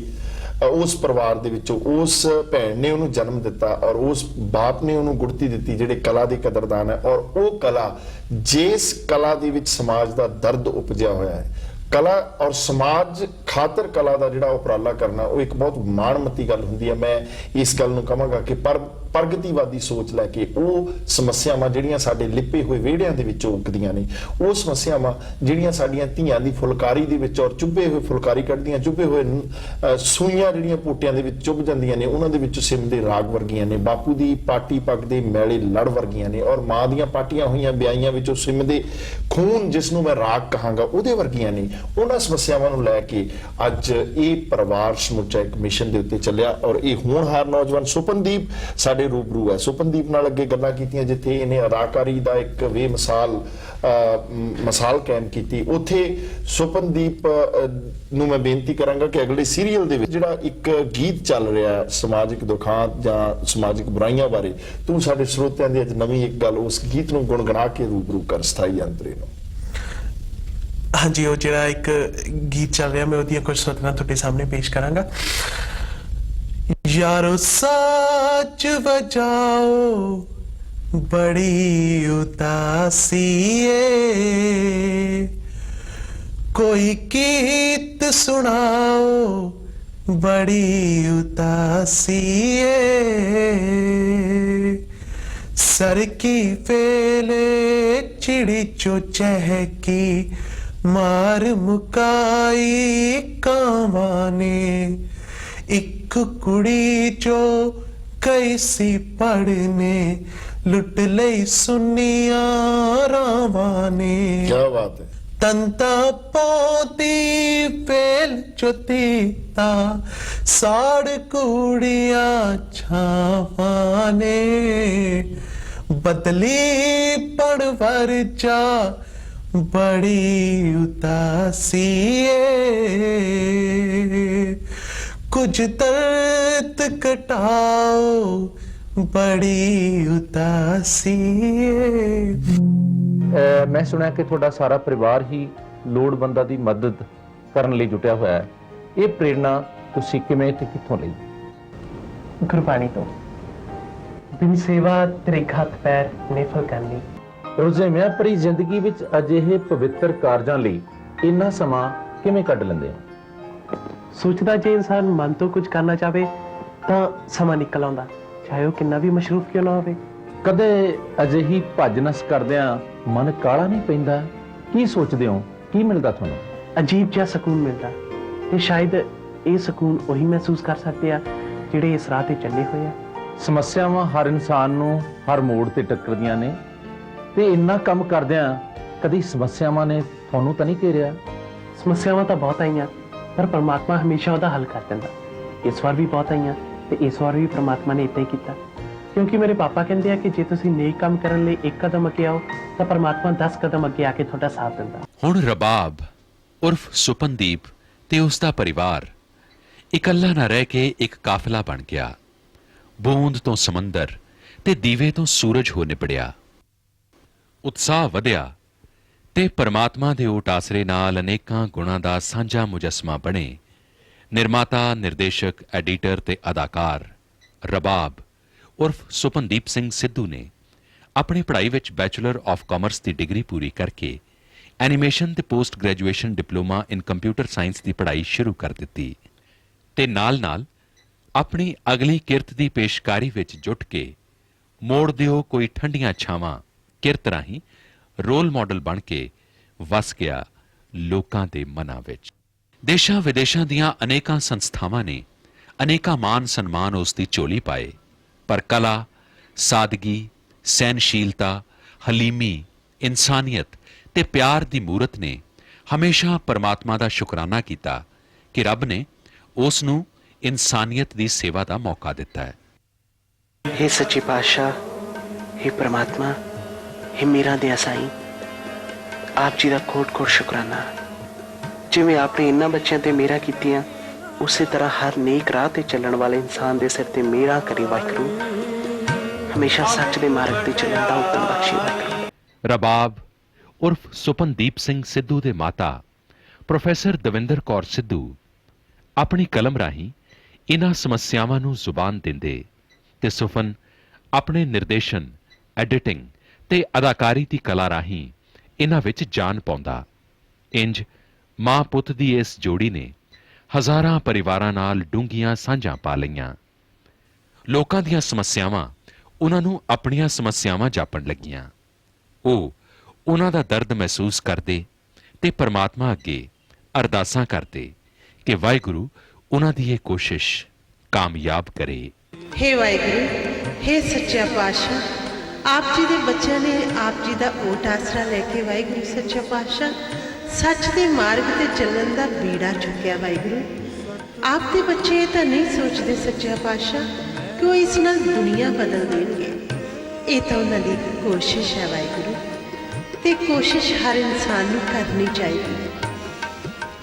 ਉਸ ਪਰਿਵਾਰ ਦੇ ਵਿੱਚੋਂ। ਉਸ ਭੈਣ ਨੇ ਉਹਨੂੰ ਜਨਮ ਦਿੱਤਾ ਔਰ ਉਸ ਬਾਪ ਨੇ ਉਹਨੂੰ ਗੁੜਤੀ ਦਿੱਤੀ ਜਿਹੜੇ ਕਲਾ ਦੇ ਕਦਰਦਾਨ ਹੈ। ਔਰ ਉਹ ਕਲਾ, ਜਿਸ ਕਲਾ ਦੇ ਵਿੱਚ ਸਮਾਜ ਦਾ ਦਰਦ ਉਪਜਿਆ ਹੋਇਆ ਹੈ, ਕਲਾ ਔਰ ਸਮਾਜ ਖਾਤਰ ਕਲਾ ਦਾ ਜਿਹੜਾ ਉਪਰਾਲਾ ਕਰਨਾ ਉਹ ਇੱਕ ਬਹੁਤ ਮਾਣਮੱਤੀ ਗੱਲ ਹੁੰਦੀ ਹੈ। ਮੈਂ ਇਸ ਗੱਲ ਨੂੰ ਕਹਾਂਗਾ ਕਿ ਪ੍ਰਗਤੀਵਾਦੀ ਸੋਚ ਲੈ ਕੇ ਉਹ ਸਮੱਸਿਆਵਾਂ ਜਿਹੜੀਆਂ ਸਾਡੇ ਲਿਪੇ ਹੋਏ ਵਿਹੜਿਆਂ ਦੇ ਵਿੱਚੋਂ ਉੱਗਦੀਆਂ ਨੇ, ਉਹ ਸਮੱਸਿਆਵਾਂ ਜਿਹੜੀਆਂ ਸਾਡੀਆਂ ਧੀਆਂ ਦੀ ਫੁਲਕਾਰੀ ਦੇ ਵਿੱਚ ਔਰ ਚੁੱਭੇ ਹੋਏ ਫੁਲਕਾਰੀ ਕੱਢਦੀਆਂ, ਚੁੱਭੇ ਹੋਏ ਸੂਈਆਂ ਜਿਹੜੀਆਂ ਪੋਟਿਆਂ ਦੇ ਵਿੱਚ ਚੁੱਭ ਜਾਂਦੀਆਂ ਨੇ, ਉਹਨਾਂ ਦੇ ਵਿੱਚੋਂ ਸਿਮਦੇ ਰਾਗ ਵਰਗੀਆਂ ਨੇ, ਬਾਪੂ ਦੀ ਪਾਟੀ ਪੱਗ ਦੇ ਮੈਲੇ ਲੜ ਵਰਗੀਆਂ ਨੇ, ਔਰ ਮਾਂ ਦੀਆਂ ਪਾਟੀਆਂ ਹੋਈਆਂ ਵਿਆਹੀਆਂ ਵਿੱਚੋਂ ਸਿਮਦੇ ਖੂਨ ਜਿਸ ਨੂੰ ਮੈਂ ਰਾਗ ਕਹਾਂਗਾ ਉਹਦੇ ਵਰਗੀਆਂ ਨੇ। ਉਹਨਾਂ ਸਮੱਸਿਆਵਾਂ ਨੂੰ ਲੈ ਕੇ ਅੱਜ ਇਹ ਪਰਿਵਾਰ ਸਮੁੱਚਾ ਇੱਕ ਮਿਸ਼ਨ ਦੇ ਉੱਤੇ ਚੱਲਿਆ ਔਰ ਇਹ ਹੋਣਹਾਰ ਨੌਜਵਾਨ ਸੁਪਨਦੀਪ ਸਾਡੇ ਰੂਬਰੂ ਹੈ। ਸੁਪਨਦੀਪ ਨਾਲ ਅੱਗੇ ਗੱਲਾਂ ਕੀਤੀਆਂ ਜਿੱਥੇ ਇਹਨੇ ਅਦਾਕਾਰੀ ਦਾ ਇੱਕ ਮਿਸਾਲ ਕਾਇਮ ਕੀਤੀ। ਉੱਥੇ ਸੁਪਨਦੀਪ ਨੂੰ ਮੈਂ ਬੇਨਤੀ ਕਰਾਂਗਾ ਕਿ ਅਗਲੇ ਸੀਰੀਅਲ ਦੇ ਵਿੱਚ ਜਿਹੜਾ ਇੱਕ ਗੀਤ ਚੱਲ ਰਿਹਾ ਸਮਾਜਿਕ ਦੁੱਖਾਂ ਜਾਂ ਸਮਾਜਿਕ ਬੁਰਾਈਆਂ ਬਾਰੇ, ਤੂੰ ਸਾਡੇ ਸਰੋਤਿਆਂ ਦੀ ਅੱਜ ਨਵੀਂ ਇੱਕ ਗੱਲ ਉਸ ਗੀਤ ਨੂੰ ਗੁਣਗੁਣਾ ਕੇ ਰੂਬਰੂ ਕਰ ਸਥਾਈ ਅੰਤਰੇ ਨੂੰ। ਹਾਂਜੀ, ਉਹ ਜਿਹੜਾ ਇੱਕ ਗੀਤ ਚੱਲ ਰਿਹਾ ਮੈਂ ਉਹਦੀਆਂ ਕੁਝ ਸਤਰਾਂ ਤੁਹਾਡੇ ਸਾਹਮਣੇ ਪੇਸ਼ ਕਰਾਂਗਾ। यारो साच बजाओ बड़ी उदासी है, कोई गीत सुनाओ, बड़ी उदासी है। सर की फेले चिड़ी चो चहकी, मार मुकाई कावाने, एक कुड़ी जो कैसी पढ़ने, लुट लई सुनिया रावाने। क्या बात है। तंता पोती फेल चुतीता, साड़ कुड़िया छावाने, बदली पड़वर जा, बड़ी उदासी है। कुछ दर्द कटाओ, बड़ी उदासी है। मैं सुना कि ਤੁਹਾਡਾ ਸਾਰਾ ਪਰਿਵਾਰ ਹੀ ਲੋੜਵੰਦਾਂ ਦੀ ਮਦਦ ਕਰਨ ਲਈ ਜੁਟਿਆ ਹੋਇਆ ਹੈ। ਇਹ ਪ੍ਰੇਰਣਾ ਤੁਸੀਂ ਕਿਵੇਂ ਤੇ ਕਿੱਥੋਂ ਲਈ? ਗੁਰਬਾਣੀ ਤੋਂ। ਬਿਨ ਸੇਵਾ ਤੇਰੇ ਹੱਥ ਪੈਰ ਨਿਫਲ ਕਰਨੀ। ਰੋਜ਼ੇਮਿਆਂ ਭਰੀ ਜ਼ਿੰਦਗੀ ਵਿੱਚ ਅਜਿਹੇ ਪਵਿੱਤਰ ਕਾਰਜਾਂ ਲਈ ਇੰਨਾ ਸਮਾਂ ਕਿਵੇਂ ਕੱਢ ਲੈਂਦੇ ਹੋ? ਸੋਚਦਾ ਜੇ ਇਨਸਾਨ ਮਨ ਤੋਂ ਕੁਝ ਕਰਨਾ ਚਾਹੇ ਤਾਂ ਸਮਾਂ ਨਿਕਲ ਆਉਂਦਾ, ਚਾਹੇ ਉਹ ਕਿੰਨਾ ਵੀ ਮਸ਼ਰੂਫ ਕਿਉਂ ਨਾ ਹੋਵੇ। ਕਦੇ ਅਜਿਹੀ ਭੱਜ ਨਸ ਕਰਦਿਆਂ ਮਨ ਕਾਲਾ ਨਹੀਂ ਪੈਂਦਾ? ਕੀ ਸੋਚਦੇ ਹੋ, ਕੀ ਮਿਲਦਾ ਤੁਹਾਨੂੰ? ਅਜੀਬ ਜਿਹਾ ਸਕੂਨ ਮਿਲਦਾ, ਤੇ ਸ਼ਾਇਦ ਇਹ ਸਕੂਨ ਉਹੀ ਮਹਿਸੂਸ ਕਰ ਸਕਦੇ ਆ ਜਿਹੜੇ ਇਸ ਰਾਹ ਤੇ ਚੱਲੇ ਹੋਏ ਆ। ਸਮੱਸਿਆਵਾਂ ਹਰ ਇਨਸਾਨ ਨੂੰ ਹਰ ਮੋੜ ਤੇ ਟੱਕਰਦੀਆਂ ਨੇ, ਤੇ ਇੰਨਾ ਕੰਮ ਕਰਦਿਆਂ ਕਦੀ ਸਮੱਸਿਆਵਾਂ ਨੇ ਤੁਹਾਨੂੰ ਤਾਂ ਨਹੀਂ ਘੇਰਿਆ? ਸਮੱਸਿਆਵਾਂ ਤਾਂ ਬਹੁਤ ਆਈਆਂ, ਪਰ ਪਰਮਾਤਮਾ ਹਮੇਸ਼ਾ ਉਹਦਾ ਹੱਲ ਕਰ ਦਿੰਦਾ। ਇਸ ਵਾਰ ਵੀ ਬਹੁਤ ਆਈਆਂ, ਤੇ ਇਸ ਵਾਰ ਵੀ ਪਰਮਾਤਮਾ ਨੇ ਇਦਾਂ ਹੀ ਕੀਤਾ। ਕਿਉਂਕਿ ਮੇਰੇ ਪਾਪਾ ਕਹਿੰਦੇ ਆ ਕਿ ਜੇ ਤੁਸੀਂ ਨੇਕ ਕੰਮ ਕਰਨ ਲਈ ਇੱਕ ਕਦਮ ਅੱਗੇ ਆਓ ਤਾਂ ਪਰਮਾਤਮਾ 10 ਕਦਮ ਅੱਗੇ ਆ ਕੇ ਤੁਹਾਡਾ ਸਾਥ ਦਿੰਦਾ। ਹੁਣ ਰਬਾਬ ਉਰਫ ਸੁਪਨਦੀਪ ਤੇ ਉਸ ਦਾ ਪਰਿਵਾਰ ਇਕੱਲਾ ਨਾ ਰਹਿ ਕੇ ਇੱਕ ਕਾਫਲਾ ਬਣ ਗਿਆ। ਬੂੰਦ ਤੋਂ ਸਮੁੰਦਰ ਤੇ ਦੀਵੇ ਤੋਂ ਸੂਰਜ ਹੋ ਨਿਪੜਿਆ। ਉਤਸ਼ਾਹ ਵਧਿਆ ਤੇ ਪਰਮਾਤਮਾ ਦੇ ਓਟ ਆਸਰੇ ਨਾਲ ਅਨੇਕਾਂ ਗੁਣਾਂ ਦਾ ਸਾਂਝਾ ਮੁਜੱਸਮਾ ਬਣੇ। ਨਿਰਮਾਤਾ, ਨਿਰਦੇਸ਼ਕ, ਐਡੀਟਰ ਤੇ ਅਦਾਕਾਰ ਰਬਾਬ ਉਰਫ ਸੁਪਨਦੀਪ ਸਿੰਘ ਸਿੱਧੂ ਨੇ ਆਪਣੀ ਪੜ੍ਹਾਈ ਵਿੱਚ bachelor of commerce the degree ਪੂਰੀ ਕਰਕੇ ਐਨੀਮੇਸ਼ਨ ਤੇ post graduation diploma in computer science ਦੀ ਪੜ੍ਹਾਈ ਸ਼ੁਰੂ ਕਰ ਦਿੱਤੀ ਤੇ ਨਾਲ-ਨਾਲ ਆਪਣੀ ਅਗਲੀ ਕਿਰਤ ਦੀ ਪੇਸ਼ਕਾਰੀ ਵਿੱਚ ਜੁਟ ਕੇ ਮੋੜ ਦਿਓ ਕੋਈ ਠੰਡੀਆਂ ਛਾਵਾਂ ਕਿਰਤ ਰਾਹੀਂ ਰੋਲ ਮਾਡਲ ਬਣ ਕੇ ਵਸ ਗਿਆ ਲੋਕਾਂ ਦੇ ਮਨਾਂ ਵਿੱਚ। ਦੇਸ਼ਾਂ ਵਿਦੇਸ਼ਾਂ ਦੀਆਂ ਅਨੇਕਾਂ ਸੰਸਥਾਵਾਂ ਨੇ ਅਨੇਕਾਂ ਮਾਨ ਸਨਮਾਨ ਉਸ ਦੀ ਝੋਲੀ ਪਾਏ, ਪਰ ਕਲਾ, ਸਾਦਗੀ, ਸਹਿਨਸ਼ੀਲਤਾ, ਹਲੀਮੀ, ਇਨਸਾਨੀਅਤ ਤੇ ਪਿਆਰ ਦੀ ਮੂਰਤ ਨੇ ਹਮੇਸ਼ਾ ਪਰਮਾਤਮਾ ਦਾ ਸ਼ੁਕਰਾਨਾ ਕੀਤਾ ਕਿ ਰੱਬ ਨੇ ਉਸ ਨੂੰ ਇਨਸਾਨੀਅਤ ਦੀ ਸੇਵਾ ਦਾ ਮੌਕਾ ਦਿੱਤਾ ਹੈ। हे सच्चे पातशाह, हे परमात्मा, हे मेरा दया साईं, आप जी का कोट कोट शुकराना। जिवें आपने इन्हां बच्चों ते मेरा कीतियां, उसे तरह हर नेक राह ते चलण वाले इंसान दे सिर ते मेरा करी वाहिगुरू। हमेशा सच दे मार्ग ते चलण दा उत्तम बख्शे वाहिगुरू। रबाब उर्फ सुपनदीप सिंह सिद्धू दे माता प्रोफैसर दविंदर कौर सिद्धू अपनी कलम राही इन्हां समस्यावां नूं जुबान दिंदे ते सुफन अपने निर्देशन, एडिटिंग ते अदाकारी दी कला राही इन्हां विच जान पाउंदा। इंज मां पुत दी इस जोड़ी ने हज़ारां परिवारां नाल डूंघीਆਂ ਸਾਂਝਾਂ ਪਾ ਲਈਆਂ। ਲੋਕਾਂ ਦੀਆਂ ਸਮੱਸਿਆਵਾਂ ਉਹਨਾਂ ਨੂੰ ਆਪਣੀਆਂ ਸਮੱਸਿਆਵਾਂ ਜਾਪਣ ਲੱਗੀਆਂ। ਉਹ ਉਹਨਾਂ ਦਾ ਦਰਦ ਮਹਿਸੂਸ ਕਰਦੇ ਤੇ ਪਰਮਾਤਮਾ ਅੱਗੇ ਅਰਦਾਸਾਂ ਕਰਦੇ ਕਿ ਵਾਹਿਗੁਰੂ ਉਹਨਾਂ ਦੀ ਇਹ ਕੋਸ਼ਿਸ਼ ਕਾਮਯਾਬ ਕਰੇ। हे वाहिगुरु, हे सच्चा पातशाह, आप जी दे बच्चों ने आप जी दा ओट आसरा लेके वाहिगुरु सच्चा पातशाह सच दे मार्ग ते चलण दा बीड़ा चुक्या। वाहिगुरु आप दे बच्चे तां नहीं सोचते सच्चा पातशाह कि वो इस नाल दुनिया बदल देंगे। ये तो उन्हां दी कोशिश है वाहिगुरु, ते कोशिश हर इंसान नूं करनी चाहिए।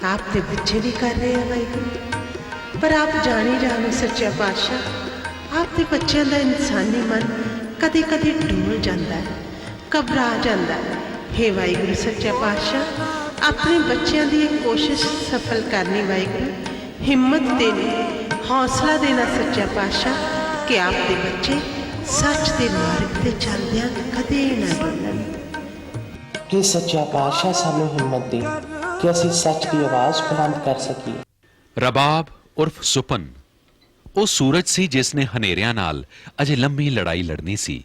आप दे बच्चे भी कर रहे हैं वाहिगुरु, पर आप जानी जानो सच्चा पातशाह आपके बच्चों का इंसानी मन कदे कदे डोल जाता है, घबरा जाता है। हे वाहिगुरु सच्चा पातशाह अपने बच्चों की कोशिश सफल करनी वाहिगुरु, हिम्मत देनी, हौसला देना सच्चा पातशाह कि आपके बच्चे ਸੱਚ ਦੇ ਮਾਰਗ ਤੇ ਚੱਲਦਿਆਂ ਕਦੇ ਨਾ ਡੁੱਲਣ। हे सच्चा पातशाह सानू हिम्मत दे कि ਅਸੀਂ ਸੱਚ ਦੀ ਆਵਾਜ਼ ਬੁਲੰਦ ਕਰ ਸਕੀਏ। ਰਬਾਬ ਉਰਫ ਸੁਪਨ ਉਹ ਸੂਰਜ ਸੀ ਜਿਸ ਨੇ ਹਨੇਰਿਆਂ ਨਾਲ ਅਜੇ ਲੰਮੀ ਲੜਾਈ ਲੜਨੀ ਸੀ,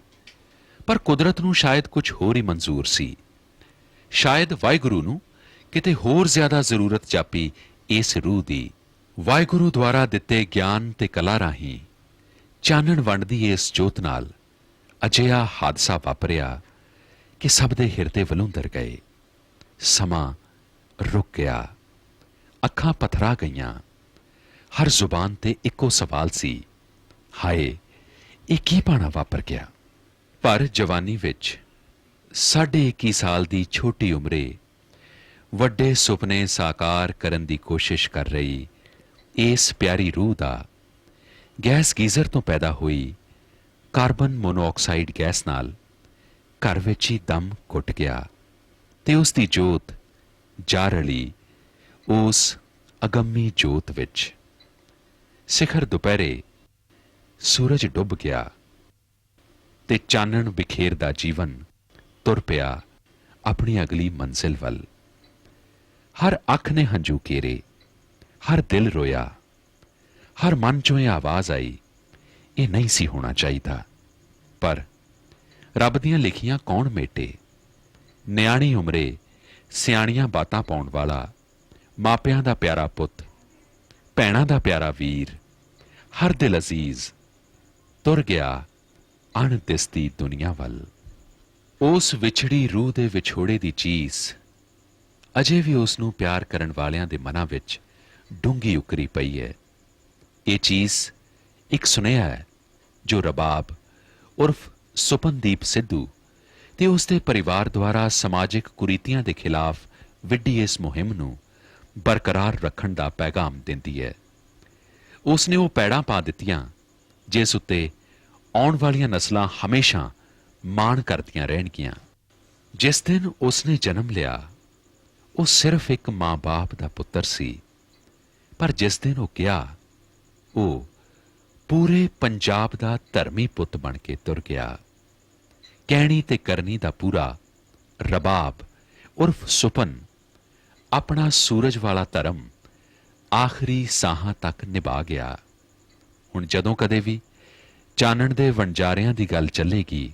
ਪਰ ਕੁਦਰਤ ਨੂੰ ਸ਼ਾਇਦ ਕੁਝ ਹੋਰ ਹੀ ਮਨਜ਼ੂਰ ਸੀ। ਸ਼ਾਇਦ ਵਾਹਿਗੁਰੂ ਨੂੰ ਕਿਤੇ ਹੋਰ ਜ਼ਿਆਦਾ ਜ਼ਰੂਰਤ ਜਾਪੀ ਇਸ ਰੂਹ ਦੀ। ਵਾਹਿਗੁਰੂ ਦੁਆਰਾ ਦਿੱਤੇ ਗਿਆਨ ਤੇ ਕਲਾ ਰਾਹੀਂ ਚਾਨਣ ਵੰਡਦੀ ਇਸ ਜੋਤ ਨਾਲ ਅਜਿਹਾ ਹਾਦਸਾ ਵਾਪਰਿਆ ਕਿ ਸਭ ਦੇ ਹਿਰਦੇ ਵਲੂੰਦਰ ਗਏ। ਸਮਾਂ ਰੁਕ ਗਿਆ, ਅੱਖਾਂ ਪਥਰਾ ਗਈਆਂ। ਹਰ ਜ਼ੁਬਾਨ ਤੇ ਇੱਕੋ ਸਵਾਲ ਸੀ, ਹਾਏ ਇਹ ਕੀ ਭਾਣਾ ਵਾਪਰ ਗਿਆ। ਪਰ ਜਵਾਨੀ ਵਿੱਚ 21.5 ਸਾਲ ਦੀ ਛੋਟੀ ਉਮਰੇ ਵੱਡੇ ਸੁਪਨੇ ਸਾਕਾਰ ਕਰਨ ਦੀ ਕੋਸ਼ਿਸ਼ ਕਰ ਰਹੀ ਇਸ ਪਿਆਰੀ ਰੂਹ ਦਾ ਗੈਸ ਗੀਜ਼ਰ ਤੋਂ ਪੈਦਾ ਹੋਈ ਕਾਰਬਨ ਮੋਨੋਆਕਸਾਈਡ ਗੈਸ ਨਾਲ ਘਰ ਵਿੱਚ ਹੀ ਦਮ ਘੁੱਟ ਗਿਆ ਤੇ ਉਸ ਦੀ ਜੋਤ ਜਾ ਰਲੀ ਉਸ ਅਗੰਮੀ ਜੋਤ ਵਿੱਚ। ਸਿਖਰ ਦੁਪਹਿਰੇ ਸੂਰਜ ਡੁੱਬ ਗਿਆ ਤੇ ਚਾਨਣ ਬਿਖੇਰਦਾ ਜੀਵਨ ਤੁਰ ਪਿਆ ਆਪਣੀ ਅਗਲੀ ਮੰਜ਼ਿਲ ਵੱਲ। ਹਰ ਅੱਖ ਨੇ ਹੰਝੂ ਕੇਰੇ, ਹਰ ਦਿਲ ਰੋਇਆ, ਹਰ ਮਨ ਚੋਂ ਇਹ ਆਵਾਜ਼ ਆਈ, ਇਹ ਨਹੀਂ ਸੀ ਹੋਣਾ ਚਾਹੀਦਾ। ਪਰ ਰੱਬ ਦੀਆਂ ਲਿਖੀਆਂ ਕੌਣ ਮੇਟੇ। ਨਿਆਣੀ ਉਮਰੇ ਸਿਆਣੀਆਂ ਬਾਤਾਂ ਪਾਉਣ ਵਾਲਾ, ਮਾਪਿਆਂ ਦਾ ਪਿਆਰਾ ਪੁੱਤ, ਭੈਣਾਂ ਦਾ ਪਿਆਰਾ ਵੀਰ, ਹਰ ਦਿਲ ਅਜ਼ੀਜ਼ ਤੁਰ ਗਿਆ ਅਣਦਿਸਦੀ ਦੁਨੀਆ ਵੱਲ। ਉਸ ਵਿਛੜੀ ਰੂਹ ਦੇ ਵਿਛੋੜੇ ਦੀ ਚੀਸ ਅਜੇ ਵੀ ਉਸ ਨੂੰ ਪਿਆਰ ਕਰਨ ਵਾਲਿਆਂ ਦੇ ਮਨਾਂ ਵਿੱਚ ਡੂੰਘੀ ਉਕਰੀ ਪਈ ਹੈ। ਇਹ ਚੀਜ਼ ਇੱਕ ਸੁਨੇਹਾ ਹੈ ਜੋ ਰਬਾਬ ਉਰਫ ਸੁਪਨਦੀਪ ਸਿੱਧੂ ਤੇ ਉਸ ਦੇ ਪਰਿਵਾਰ ਦੁਆਰਾ ਸਮਾਜਿਕ ਕੁਰੀਤੀਆਂ ਦੇ ਖਿਲਾਫ ਵਿੱਢੀ ਇਸ ਮੁਹਿੰਮ ਨੂੰ ਬਰਕਰਾਰ ਰੱਖਣ ਦਾ ਪੈਗਾਮ ਦਿੰਦੀ ਹੈ। ਉਸ ਨੇ ਉਹ ਪੈੜਾਂ ਪਾ ਦਿੱਤੀਆਂ ਜਿਸ ਉੱਤੇ ਆਉਣ ਵਾਲੀਆਂ ਨਸਲਾਂ ਹਮੇਸ਼ਾ ਮਾਣ ਕਰਦੀਆਂ ਰਹਿਣਗੀਆਂ। ਜਿਸ ਦਿਨ ਉਸ ਨੇ ਜਨਮ ਲਿਆ ਉਹ ਸਿਰਫ ਇੱਕ ਮਾਂ-ਬਾਪ ਦਾ ਪੁੱਤਰ ਸੀ, ਪਰ ਜਿਸ ਦਿਨ ਉਹ ਗਿਆ ਉਹ ਪੂਰੇ ਪੰਜਾਬ ਦਾ ਧਰਮੀ ਪੁੱਤ ਬਣ ਕੇ ਤੁਰ ਗਿਆ। ਕਹਿਣੀ ਤੇ ਕਰਨੀ ਦਾ ਪੂਰਾ ਰਬਾਬ ਉਰਫ ਸੁਪਨ ਆਪਣਾ ਸੂਰਜ ਵਾਲਾ ਧਰਮ ਆਖਰੀ ਸਾਹਾਂ ਤੱਕ ਨਿਭਾ ਗਿਆ। ਹੁਣ ਜਦੋਂ ਕਦੇ ਵੀ ਚਾਨਣ ਦੇ ਵਣਜਾਰਿਆਂ ਦੀ ਗੱਲ ਚੱਲੇਗੀ,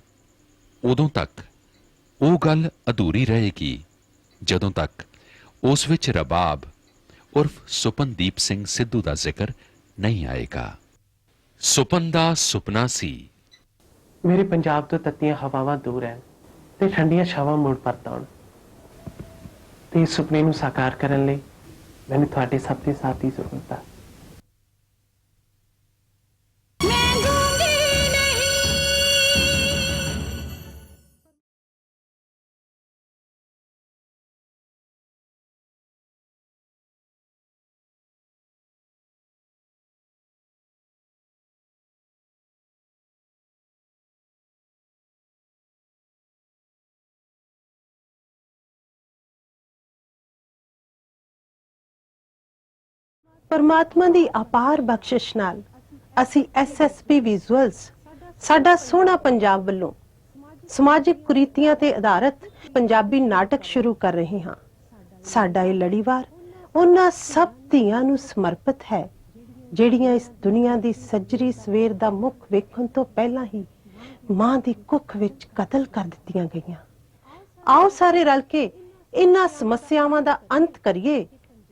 ਉਦੋਂ ਤੱਕ ਉਹ ਗੱਲ ਅਧੂਰੀ ਰਹੇਗੀ ਜਦੋਂ ਤੱਕ ਉਸ ਵਿੱਚ ਰਬਾਬ ਉਰਫ ਸੁਪਨਦੀਪ ਸਿੰਘ ਸਿੱਧੂ ਦਾ ਜ਼ਿਕਰ ਨਹੀਂ ਆਏਗਾ। ਸੁਪਨ ਦਾ ਸੁਪਨਾ ਸੀ ਮੇਰੇ ਪੰਜਾਬ ਤੋਂ ਤੱਤੀਆਂ ਹਵਾਵਾਂ ਦੂਰ ਰਹਿਣ ਤੇ ਠੰਡੀਆਂ ਛਾਵਾਂ ਮੁੜ ਪਰਤ ਆਉਣ। ਤੇ ਇਸ ਸੁਪਨੇ ਨੂੰ ਸਾਕਾਰ ਕਰਨ ਲਈ ਮੈਨੂੰ ਤੁਹਾਡੇ ਸਭ ਦੇ ਸਾਥ ਦੀ ਜ਼ਰੂਰਤ ਹੈ। ਪਰਮਾਤਮਾ ਦੀ ਅਪਾਰ ਬਖਸ਼ਿਸ਼ ਨਾਲ ਅਸੀਂ ਐਸਐਸਪੀ ਵਿਜ਼ੂਅਲਸ ਸਾਡਾ ਸੋਹਣਾ ਪੰਜਾਬ ਵੱਲੋਂ ਸਮਾਜਿਕ ਕੁਰੀਤੀਆਂ ਤੇ ਆਧਾਰਿਤ ਪੰਜਾਬੀ ਨਾਟਕ ਸ਼ੁਰੂ ਕਰ ਰਹੇ ਹਾਂ। ਸਾਡਾ ਇਹ ਲੜੀਵਾਰ ਉਹਨਾਂ ਸਭ ਧੀਆਂ ਨੂੰ ਸਮਰਪਿਤ ਹੈ ਜਿਹੜੀਆਂ ਇਸ ਦੁਨੀਆ ਦੀ ਸੱਜਰੀ ਸਵੇਰ ਦਾ ਮੁੱਖ ਵੇਖਣ ਤੋਂ ਪਹਿਲਾਂ ਹੀ ਮਾਂ ਦੀ ਕੁੱਖ ਵਿੱਚ ਕਤਲ ਕਰ ਦਿੱਤੀਆਂ ਗਈਆਂ। ਆਓ ਸਾਰੇ ਰਲ ਕੇ ਇਹਨਾਂ ਸਮੱਸਿਆਵਾਂ ਦਾ ਅੰਤ ਕਰੀਏ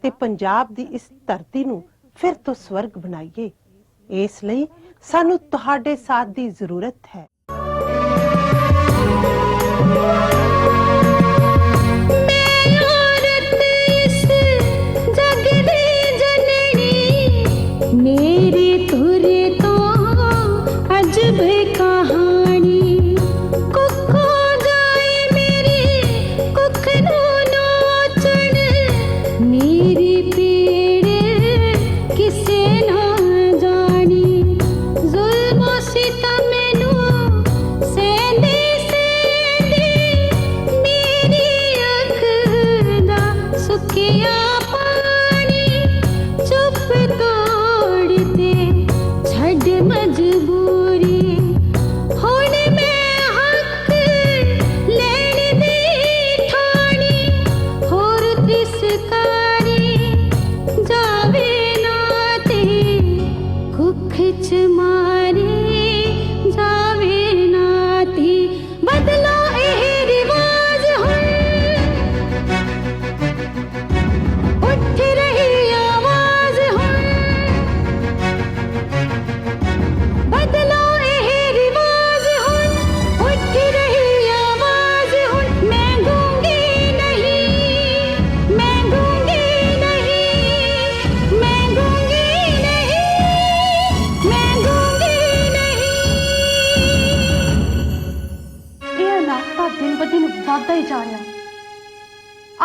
ਤੇ ਪੰਜਾਬ ਦੀ ਇਸ ਧਰਤੀ ਨੂੰ ਫਿਰ ਤੋਂ ਸਵਰਗ ਬਣਾਈਏ। ਇਸ ਲਈ ਸਾਨੂੰ ਤੁਹਾਡੇ ਸਾਥ ਦੀ ਜ਼ਰੂਰਤ ਹੈ। मेरी तुरे तो अजब कहानी कुखो जाए मेरी कुख नो नोचण मेरी पीड़ किसे ना जानी जुल्म सितम मैनू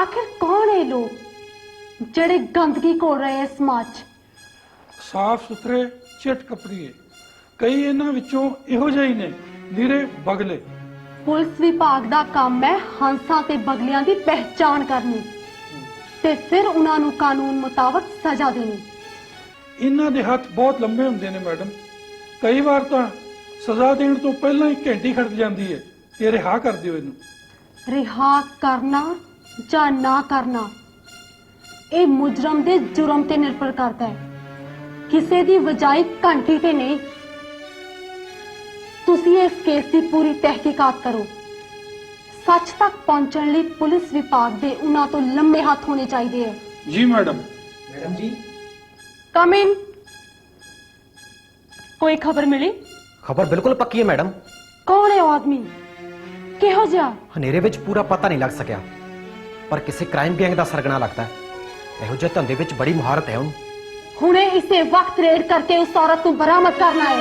आखिर कौन है लोग जड़े गंदगी घोल रहे हैं समाज 'ਚ? ਸਾਫ ਸੁਥਰੇ ਚਿੱਟ ਕਪੜੀਏ ਕਈ ਇਹਨਾਂ ਵਿੱਚੋਂ ਇਹੋ ਜਿਹੇ ਹੀ ਨੇ ਨਿਰੇ ਬਗਲੇ। पुलिस विभाग का काम है हंसा ते बगलियां की पहचान करनी ते फिर उन्होंने कानून मुताबिक सजा देनी। ਇਹਨਾਂ ਦੇ ਹੱਥ ਬਹੁਤ ਲੰਬੇ ਹੁੰਦੇ ਨੇ ਮੈਡਮ, ਕਈ ਵਾਰ ਤਾਂ ਸਜ਼ਾ ਦੇਣ ਤੋਂ ਪਹਿਲਾਂ ਹੀ ਘੰਟੀ ਖੜਕ ਜਾਂਦੀ ਹੈ ਕਿ ਰਿਹਾ ਕਰ ਦਿਓ ਇਹਨੂੰ। रिहा करना ਜਾਂ ना करना ये मुजरम दे जुर्म ते निर्भर करता है, किसी दी वजाई घंटी ते नहीं। तुसी इस केस की पूरी तहकीकात करो। सच तक पहुंचने लिए पुलिस विभाग दे उन्हां तो लंबे हाथ होने चाहिए। जी मैडम। मैडम जी कम इन। कोई खबर मिली? खबर बिल्कुल पक्की है मैडम। कौन है वो आदमी, किहो जिहा? हनेरे विच पूरा पता नहीं लग सकिया, पर किसी क्राइम गैंग का सरगना लगता है। ਇਹੋ ਜਿਹੇ ਧੰਦੇ ਵਿੱਚ बड़ी महारत है ਉਹਨੂੰ। हुणे इसे वक्त रेड करके उस औरत को बरामद करना है।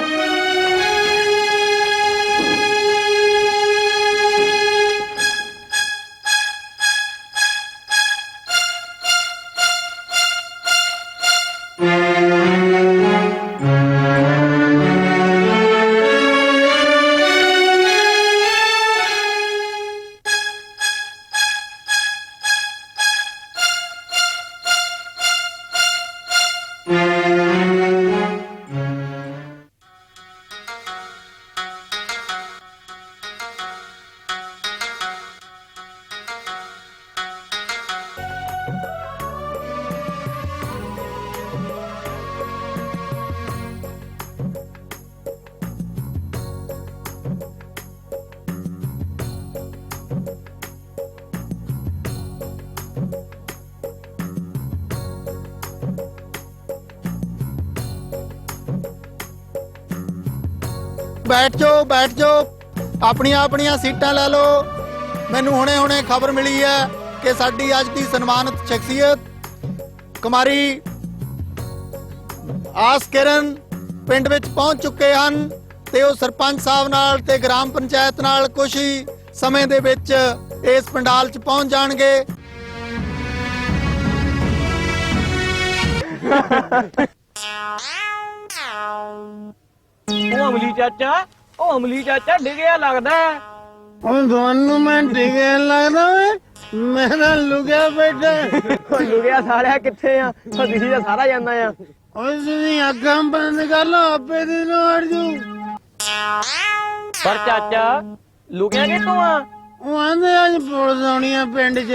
बैठ जाओ अपनिया सीटां ले लो। मैनू हुणे हुणे खबर मिली है कि साडी अज दी सन्मानित शख्सियत कुमारी आस किरण पिंड विच पहुंच चुके हैं ते वो सरपंच साहब नाल ते ग्राम पंचायत नाल कुछ ही समय दे विच इस पंडाल च पहुंच जाणगे। अमली चाचा डिगया लगदा है। ਤੁਹਾਨੂੰ ਮੈਂ ਡਿਗਿਆ ਲੱਗਦਾ ਵੇ ਮੇਰਾ ਲੁਕਿਆ ਬੈਠਾ ਲੁਕਿਆ ਸਾਲਿਆ ਕਿੱਥੇ ਆ? ਦਿਖੀ ਤਾਂ ਸਾਰਾ ਜਾਂਦਾ ਆ। ਓਏ ਤੁਸੀਂ ਅੱਖਾਂ ਬੰਦ ਕਰ ਲਓ ਆਪੇ ਦੀ ਨੂੰ ਅੜ ਜੂ। ਪਰ ਚਾਚਾ ਲੁਕਿਆ ਕਿੱਥੋਂ ਆ? ਉਹ ਆਂਦੇ ਅੱਜ ਪੁਲਿਸ ਆਉਣੀ ਆ ਪਿੰਡ 'ਚ।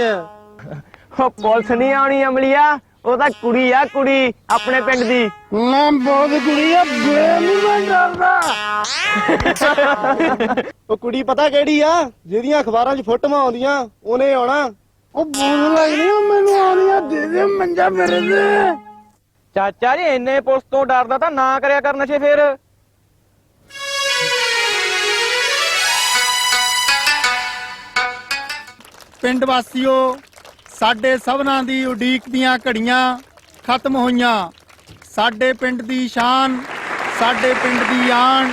ਉਹ ਪੁਲਿਸ ਨਹੀਂ ਆਉਣੀ ਅਮਲੀਆ, ਉਹ ਤਾਂ ਕੁੜੀ ਆ, ਕੁੜੀ ਆਪਣੇ ਪਿੰਡ ਦੀ। ਨਾ ਬਹੁਤ ਕੁੜੀ ਆ, ਬੇਲੀ ਮੈਂ ਡਰਦਾ। ਉਹ ਕੁੜੀ ਪਤਾ ਕਿਹੜੀ ਆ? ਜਿਹਦੀਆਂ ਅਖਬਾਰਾਂ 'ਚ ਫੋਟੋਆਂ ਆਉਂਦੀਆਂ ਉਹਨੇ ਆਉਣਾ। ਉਹ ਬੋਲ ਲੱਗਦੀ ਉਹ ਮੈਨੂੰ ਆਉਂਦੀਆਂ ਦੇ ਦੇ ਮੰਜਾ ਮੇਰੇ ਤੇ। ਚਾਚਾ ਜੀ ਇੰਨੇ ਪੁਲਿਸ ਤੋਂ ਡਰਦਾ ਤਾਂ ਨਾ ਕਰਿਆ ਕਰ ਨਸ਼ੇ ਫੇਰ। ਪਿੰਡ ਵਾਸੀਓ ਸਾਡੇ ਸਭਨਾਂ ਦੀ ਉਡੀਕ ਦੀਆਂ ਘੜੀਆਂ ਖਤਮ ਹੋਈਆਂ। ਸਾਡੇ ਪਿੰਡ ਦੀ ਸ਼ਾਨ, ਸਾਡੇ ਪਿੰਡ ਦੀ ਆਣ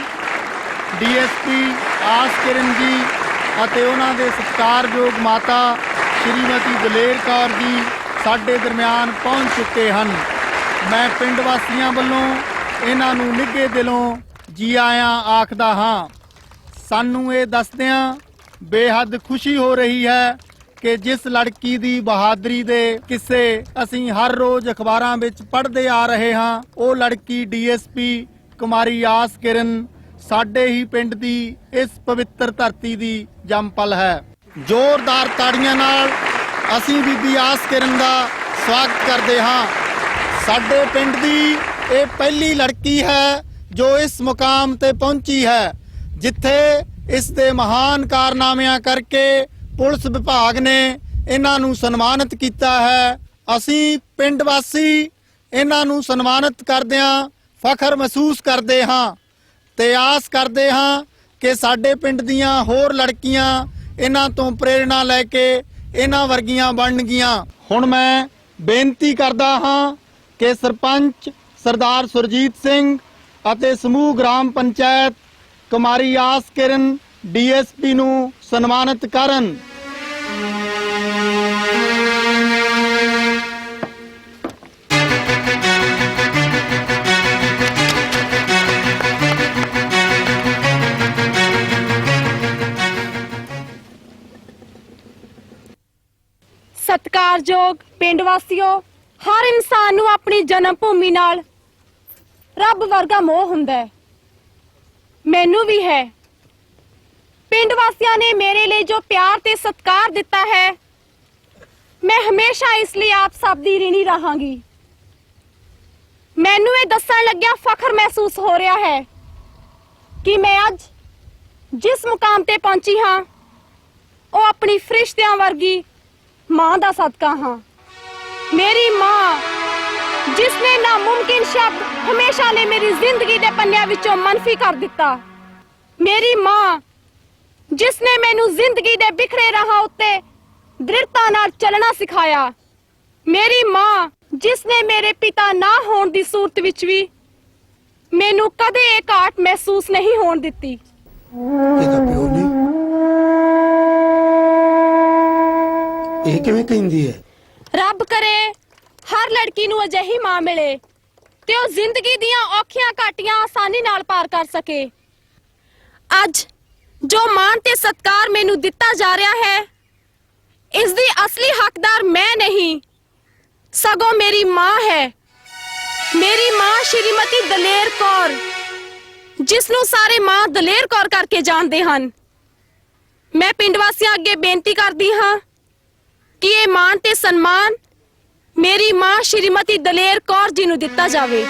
ਡੀਐਸਪੀ ਆਸ ਕਿਰਨ ਜੀ ਅਤੇ ਉਹਨਾਂ ਦੇ ਸਤਿਕਾਰਯੋਗ ਮਾਤਾ ਸ਼੍ਰੀਮਤੀ ਦਲੇਰ ਕੌਰ ਜੀ ਸਾਡੇ ਦਰਮਿਆਨ ਪਹੁੰਚ ਚੁੱਕੇ ਹਨ। ਮੈਂ ਪਿੰਡ ਵਾਸੀਆਂ ਵੱਲੋਂ ਇਹਨਾਂ ਨੂੰ ਨਿੱਘੇ ਦਿਲੋਂ ਜੀ ਆਇਆਂ ਆਖਦਾ ਹਾਂ। ਸਾਨੂੰ ਇਹ ਦੱਸਦਿਆਂ ਬੇਹੱਦ ਖੁਸ਼ੀ ਹੋ ਰਹੀ ਹੈ ਕਿ ਜਿਸ ਲੜਕੀ ਦੀ ਬਹਾਦਰੀ ਦੇ ਕਿੱਸੇ ਅਸੀਂ ਹਰ ਰੋਜ਼ ਅਖਬਾਰਾਂ ਵਿੱਚ ਪੜ੍ਹਦੇ ਆ ਰਹੇ ਹਾਂ, ਉਹ ਲੜਕੀ ਡੀਐਸਪੀ ਕੁਮਾਰੀ ਆਸ ਕਿਰਨ ਸਾਡੇ ਹੀ ਪਿੰਡ ਦੀ ਇਸ ਪਵਿੱਤਰ ਧਰਤੀ ਦੀ ਜੰਮਪਲ ਹੈ। ਜ਼ੋਰਦਾਰ ਤਾੜੀਆਂ ਨਾਲ ਅਸੀਂ ਬੀਬੀ ਆਸ ਕਿਰਨ ਦਾ ਸਵਾਗਤ ਕਰਦੇ ਹਾਂ। ਸਾਡੇ ਪਿੰਡ ਦੀ ਇਹ ਪਹਿਲੀ ਲੜਕੀ ਹੈ ਜੋ ਇਸ ਮੁਕਾਮ ਤੇ ਪਹੁੰਚੀ ਹੈ, ਜਿੱਥੇ ਇਸ ਦੇ ਮਹਾਨ ਕਾਰਨਾਮਿਆਂ ਕਰਕੇ ਪੁਲਿਸ ਵਿਭਾਗ ਨੇ ਇਹਨਾਂ ਨੂੰ ਸਨਮਾਨਿਤ ਕੀਤਾ ਹੈ। ਅਸੀਂ ਪਿੰਡ ਵਾਸੀ ਇਹਨਾਂ ਨੂੰ ਸਨਮਾਨਿਤ ਕਰਦਿਆਂ ਫਖਰ ਮਹਿਸੂਸ ਕਰਦੇ ਹਾਂ ਤੇ ਆਸ ਕਰਦੇ ਹਾਂ ਕਿ ਸਾਡੇ ਪਿੰਡ ਦੀਆਂ ਹੋਰ ਲੜਕੀਆਂ ਇਹਨਾਂ ਤੋਂ ਪ੍ਰੇਰਣਾ ਲੈ ਕੇ ਇਹਨਾਂ ਵਰਗੀਆਂ ਬਣਨਗੀਆਂ। ਹੁਣ ਮੈਂ ਬੇਨਤੀ ਕਰਦਾ ਹਾਂ ਕਿ ਸਰਪੰਚ ਸਰਦਾਰ ਸੁਰਜੀਤ ਸਿੰਘ ਅਤੇ ਸਮੂਹ ਗ੍ਰਾਮ ਪੰਚਾਇਤ ਕੁਮਾਰੀ ਆਸ ਕਿਰਨ ਡੀਐਸਪੀ ਨੂੰ ਸਨਮਾਨਿਤ ਕਰਨ। ਸਤਿਕਾਰਯੋਗ ਪਿੰਡ ਵਾਸੀਓ, ਹਰ ਇਨਸਾਨ ਨੂੰ ਆਪਣੀ ਜਨਮ ਭੂਮੀ ਨਾਲ ਰੱਬ ਵਰਗਾ ਮੋਹ ਹੁੰਦਾ ਹੈ। ਮੈਨੂੰ ਵੀ ਹੈ। ਪਿੰਡ ਵਾਸੀਆਂ ਨੇ ਮੇਰੇ ਲਈ ਜੋ ਪਿਆਰ ਤੇ ਸਤਿਕਾਰ ਦਿੱਤਾ ਹੈ, ਮੈਂ ਹਮੇਸ਼ਾ ਇਸ ਲਈ ਆਪ ਸਭ ਦੀ ਰਿਣੀ ਰਹਾਂਗੀ। ਮੈਨੂੰ ਇਹ ਦੱਸਣ ਲੱਗਿਆ ਫਖਰ ਮਹਿਸੂਸ ਹੋ ਰਿਹਾ ਹੈ ਕਿ ਮੈਂ ਅੱਜ ਜਿਸ ਮੁਕਾਮ ਤੇ ਪਹੁੰਚੀ ਹਾਂ ਉਹ ਆਪਣੀ ਫਰਿਸ਼ਤਿਆਂ ਵਰਗੀ ਮਾਂ ਦਾ ਸਦਕਾ ਹਾਂ। ਮੇਰੀ ਮਾਂ, ਜਿਸ ਨੇ ਨਾਮੁਮਕਿਨ ਸ਼ਬਦ ਹਮੇਸ਼ਾ ਲਈ ਮੇਰੀ ਜ਼ਿੰਦਗੀ ਦੇ ਪੰਨਿਆਂ ਵਿੱਚੋਂ ਮਨਫੀ ਕਰ ਦਿੱਤਾ। ਮੇਰੀ ਮਾਂ, ਜਿਸ ਨੇ ਮੈਨੂੰ ਜ਼ਿੰਦਗੀ ਦੇ ਬਿਖਰੇ ਰਾਹਾਂ ਉੱਤੇ ਦ੍ਰਿੜਤਾ ਨਾਲ ਚੱਲਣਾ ਸਿਖਾਇਆ। ਮੇਰੀ ਮਾਂ, ਜਿਸ ਨੇ ਮੇਰੇ ਪਿਤਾ ਨਾ ਹੋਣ ਦੀ ਸੂਰਤ ਵਿੱਚ ਵੀ ਮੈਨੂੰ ਕਦੇ ਇਹ ਘਾਟ ਮਹਿਸੂਸ ਨਹੀਂ ਹੋਣ ਦਿੱਤੀ। ਇਹਦਾ ਪਿਓ ਨਹੀਂ, ਇਹ ਕਿਵੇਂ ਕਹਿੰਦੀ ਹੈ? ਰੱਬ ਕਰੇ ਹਰ ਲੜਕੀ ਨੂੰ ਅਜਿਹੀ ਮਾਂ ਮਿਲੇ ਤੇ ਉਹ ਜ਼ਿੰਦਗੀ ਦੀਆਂ ਔਖੀਆਂ ਘਾਟੀਆਂ ਆਸਾਨੀ ਨਾਲ ਪਾਰ ਕਰ ਸਕੇ। ਅੱਜ ਜੋ ਮਾਣ ਤੇ ਸਤਿਕਾਰ ਮੈਨੂੰ ਦਿੱਤਾ ਜਾ ਰਿਹਾ ਹੈ, ਇਸ ਦੀ ਅਸਲੀ ਹੱਕਦਾਰ ਮੈਂ ਨਹੀਂ, ਸਗੋਂ ਮੇਰੀ ਮਾਂ ਹੈ। ਮੇਰੀ ਮਾਂ ਸ਼੍ਰੀਮਤੀ ਦਲੇਰ ਕੌਰ, ਜਿਸ ਨੂੰ ਸਾਰੇ ਮਾਂ ਦਲੇਰ ਕੌਰ ਕਰਕੇ ਜਾਣਦੇ ਹਨ। ਮੈਂ ਪਿੰਡ ਵਾਸੀਆਂ ਅੱਗੇ ਬੇਨਤੀ ਕਰਦੀ ਹਾਂ ਕਿ ਇਹ ਮਾਣ ਤੇ ਸਨਮਾਨ ਮੇਰੀ ਮਾਂ ਸ਼੍ਰੀਮਤੀ ਦਲੇਰ ਕੌਰ ਜੀ ਨੂੰ ਦਿੱਤਾ ਜਾਵੇ।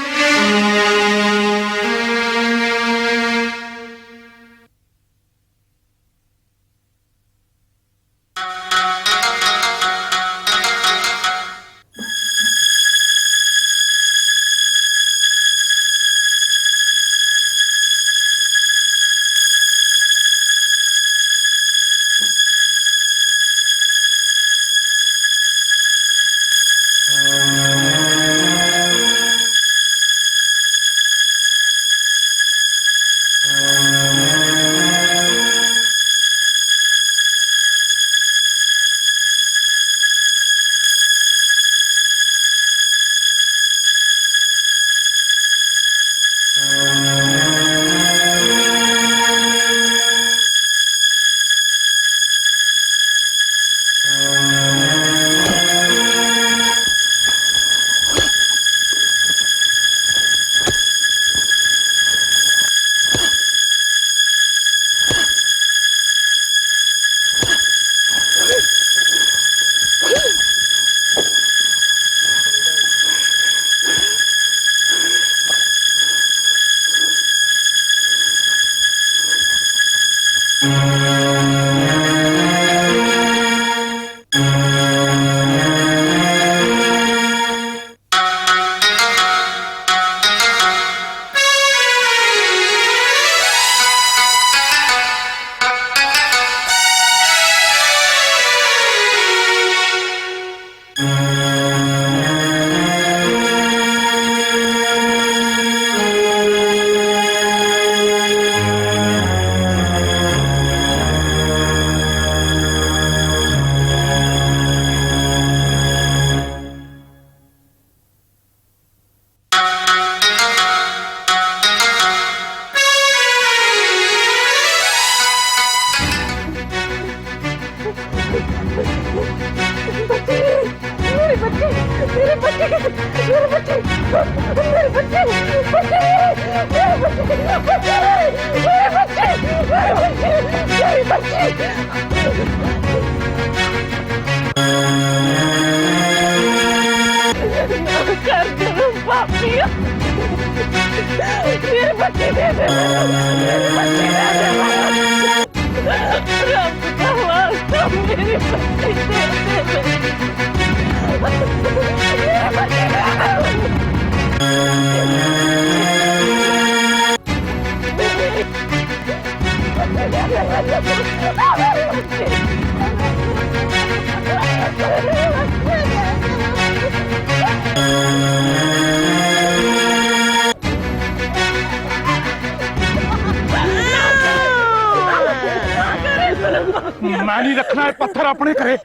मैं नहीं रखना है पत्थर अपने घरे।